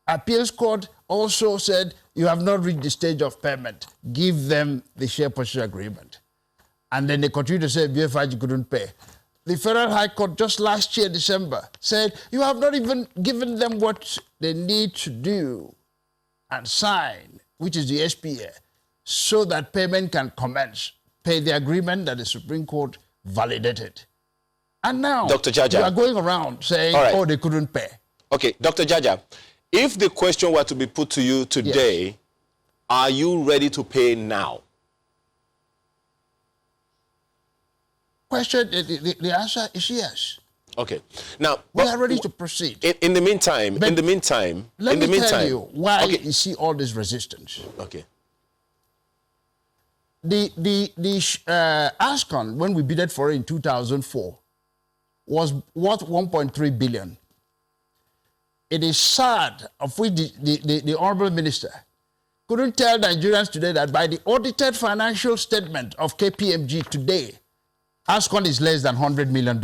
Appeals Court also said you have not reached the stage of payment. Give them the share purchase agreement. And then they continue to say BFIG couldn't pay. The Federal High Court just last year, December, said you have not even given them what they need to do and sign, which is the SPA, so that payment can commence. Pay the agreement that the Supreme Court validated. And now
Dr. Jaja,
you are going around saying, oh, they couldn't pay.
Okay, Dr. Jaja, if the question were to be put to you today, yes, are you ready to pay now?
Question, the answer is yes.
Okay. Now,
we are ready to proceed.
In the meantime, let me
tell you why you see all this resistance.
Okay.
The Ascon, when we bidded for it in 2004, was worth 1.3 billion. It is sad of which the Honorable Minister couldn't tell Nigerians today that by the audited financial statement of KPMG today, Ascon is less than $100 million.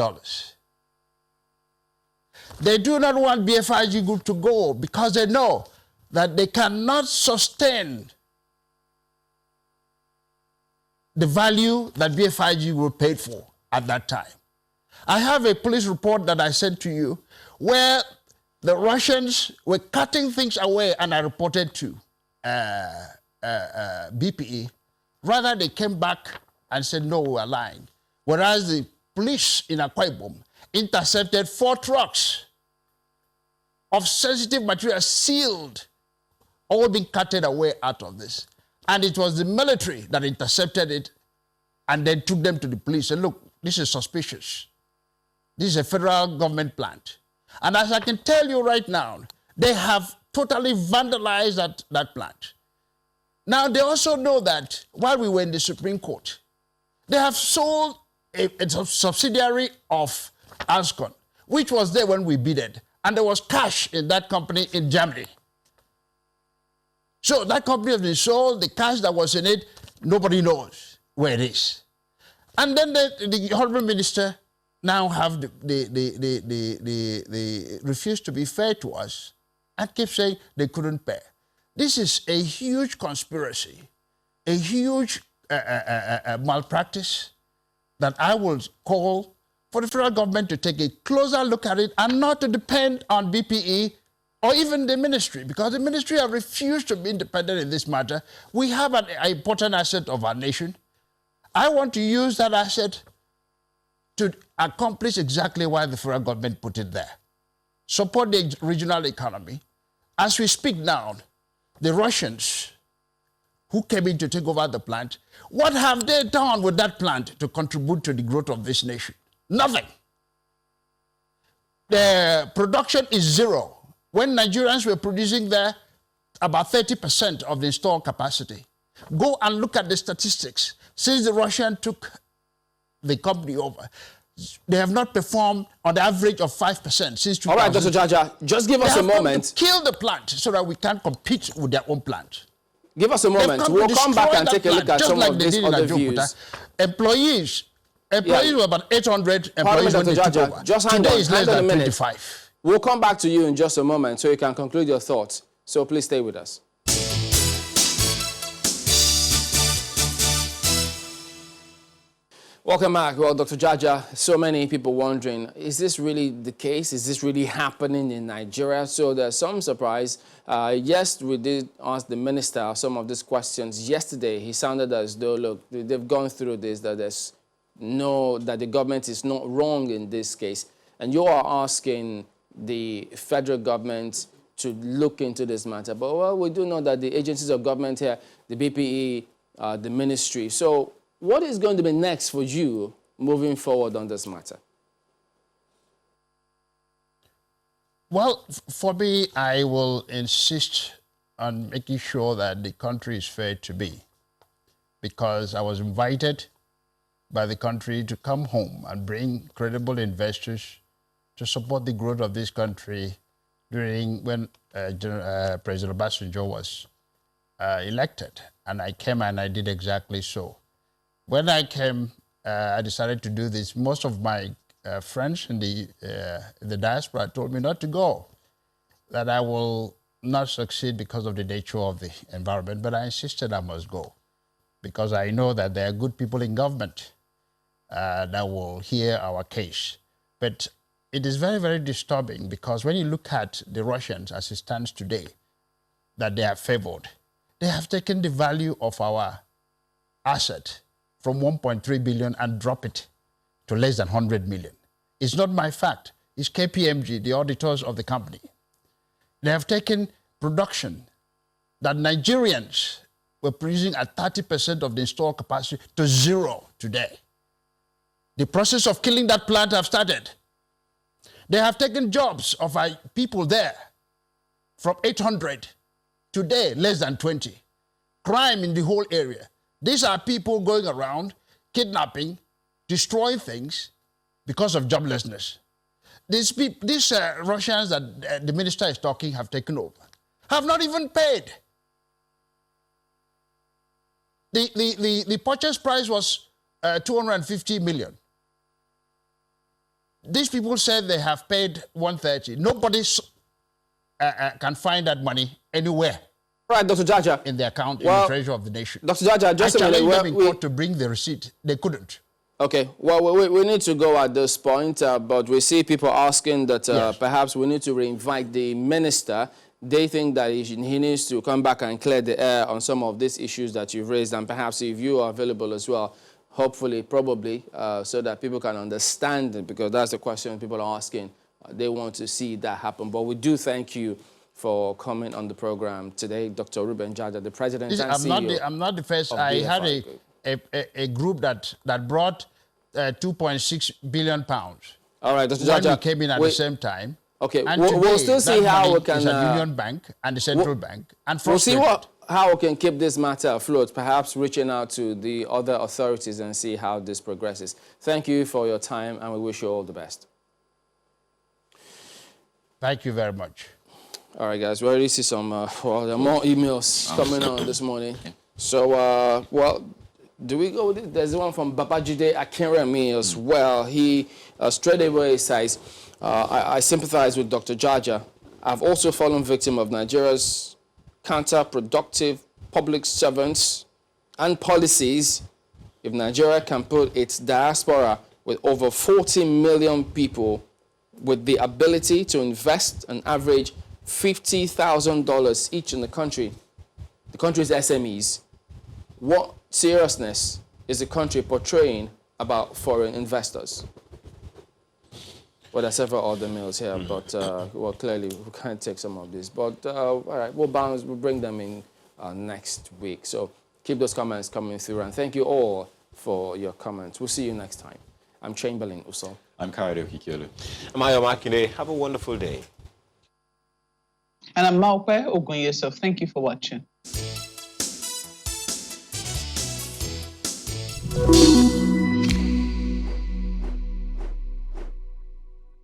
They do not want BFIG Group to go because they know that they cannot sustain the value that BFIG Group paid for at that time. I have a police report that I sent to you where the Russians were cutting things away, and I reported to BPE. Rather, they came back and said, no, we are lying. Whereas the police in Akwa Ibom intercepted 4 trucks of sensitive material sealed, all being cutted away out of this. And it was the military that intercepted it and then took them to the police and look, this is suspicious. This is a federal government plant. And as I can tell you right now, they have totally vandalized that plant. Now, they also know that while we were in the Supreme Court, they have sold a subsidiary of Ascon, which was there when we bidded, and there was cash in that company in Germany. So that company has been sold, the cash that was in it, nobody knows where it is. And then the Honorable Minister now have the refuse to be fair to us and keep saying they couldn't pay. This is a huge conspiracy, a huge malpractice that I will call for the federal government to take a closer look at it and not to depend on BPE or even the ministry, because the ministry have refused to be independent in this matter. We have an important asset of our nation. I want to use that asset to accomplish exactly why the federal government put it there. Support the regional economy. As we speak now, the Russians who came in to take over the plant, what have they done with that plant to contribute to the growth of this nation? Nothing. The production is zero. When Nigerians were producing there, about 30% of the installed capacity. Go and look at the statistics. Since the Russian took the company over, they have not performed on the average of 5% since 2000.
All right, Dr. Jaja, just give us a moment.
To kill the plant so that we can't compete with their own plant.
Give us a moment. We'll come back and take a look at some of these other views.
Employees were about 800 employees when they took over.
Just hang
Today
on,
is less than 25.
We'll come back to you in just a moment so you can conclude your thoughts. So please stay with us. Welcome back. Well, Dr. Jaja, so many people wondering, is this really the case? Is this really happening in Nigeria? So there's some surprise. Yes, we did ask the minister some of these questions yesterday. He sounded as though, look, they've gone through this, that the government is not wrong in this case. and you are asking the federal government to look into this matter. But, well, we do know that the agencies of government here, the BPE, the ministry. So what is going to be next for you moving forward on this matter?
Well, for me, I will insist on making sure that the country is fair to be, because I was invited by the country to come home and bring credible investors to support the growth of this country during when President Obasanjo was elected. And I came and I did exactly so. When I came, I decided to do this. Most of my friends in the diaspora told me not to go, that I will not succeed because of the nature of the environment, but I insisted I must go because I know that there are good people in government that will hear our case. But it is very, very disturbing because when you look at the Russians as it stands today, that they are favored, they have taken the value of our asset from 1.3 billion and drop it to less than 100 million. It's not my fact. It's KPMG, the auditors of the company. They have taken production that Nigerians were producing at 30% of the installed capacity to zero today. The process of killing that plant have started. They have taken jobs of our people there from 800, today less than 20. Crime in the whole area. These are people going around kidnapping, destroying things because of joblessness. These Russians that the minister is talking have taken over, have not even paid. The purchase price was 250 million. These people said they have paid 130. Nobody can find that money anywhere.
Right, Dr. Jaja.
In the account, in the treasury of the nation.
Dr. Jaja, just
I challenged them in court to bring the receipt. They couldn't.
Okay, well, we need to go at this point, but we see people asking that
Yes.
perhaps we need to reinvite the minister. They think that he needs to come back and clear the air on some of these issues that you've raised, and perhaps if you are available as well, hopefully, probably, so that people can understand it, because that's the question people are asking. They want to see that happen. But we do thank you for coming on the program today, Dr. Ruben Jaja, the president and CEO.
I'm not the first. I had a group that brought 2.6 billion pounds.
All right, Dr.
When
Jaja,
we came in at the same time.
Okay,
and
we'll still see how we can.
It's a Union Bank and the Central Bank, and
we'll see how we can keep this matter afloat. Perhaps reaching out to the other authorities and see how this progresses. Thank you for your time, and we wish you all the best.
Thank you very much.
All right, guys, we already see some there are more emails coming on this morning. So, well, do we go with it? There's one from Babajide Akinremi as well. He straight away says, I sympathize with Dr. Jaja. I've also fallen victim of Nigeria's counterproductive public servants and policies. If Nigeria can put its diaspora with over 40 million people with the ability to invest an average $50,000 each in the country's SMEs, what seriousness is the country portraying about foreign investors? Well, there are several other mails here, but well, clearly we can't take some of these. But all right, we'll bring them in next week. So keep those comments coming through, and thank you all for your comments. We'll see you next time. I'm Chamberlain Uso.
I'm Kayode Okikiolu.
I'm Ayo Makinde. Have a wonderful day.
And I'm Maupe Ogunyeso. Thank you for watching.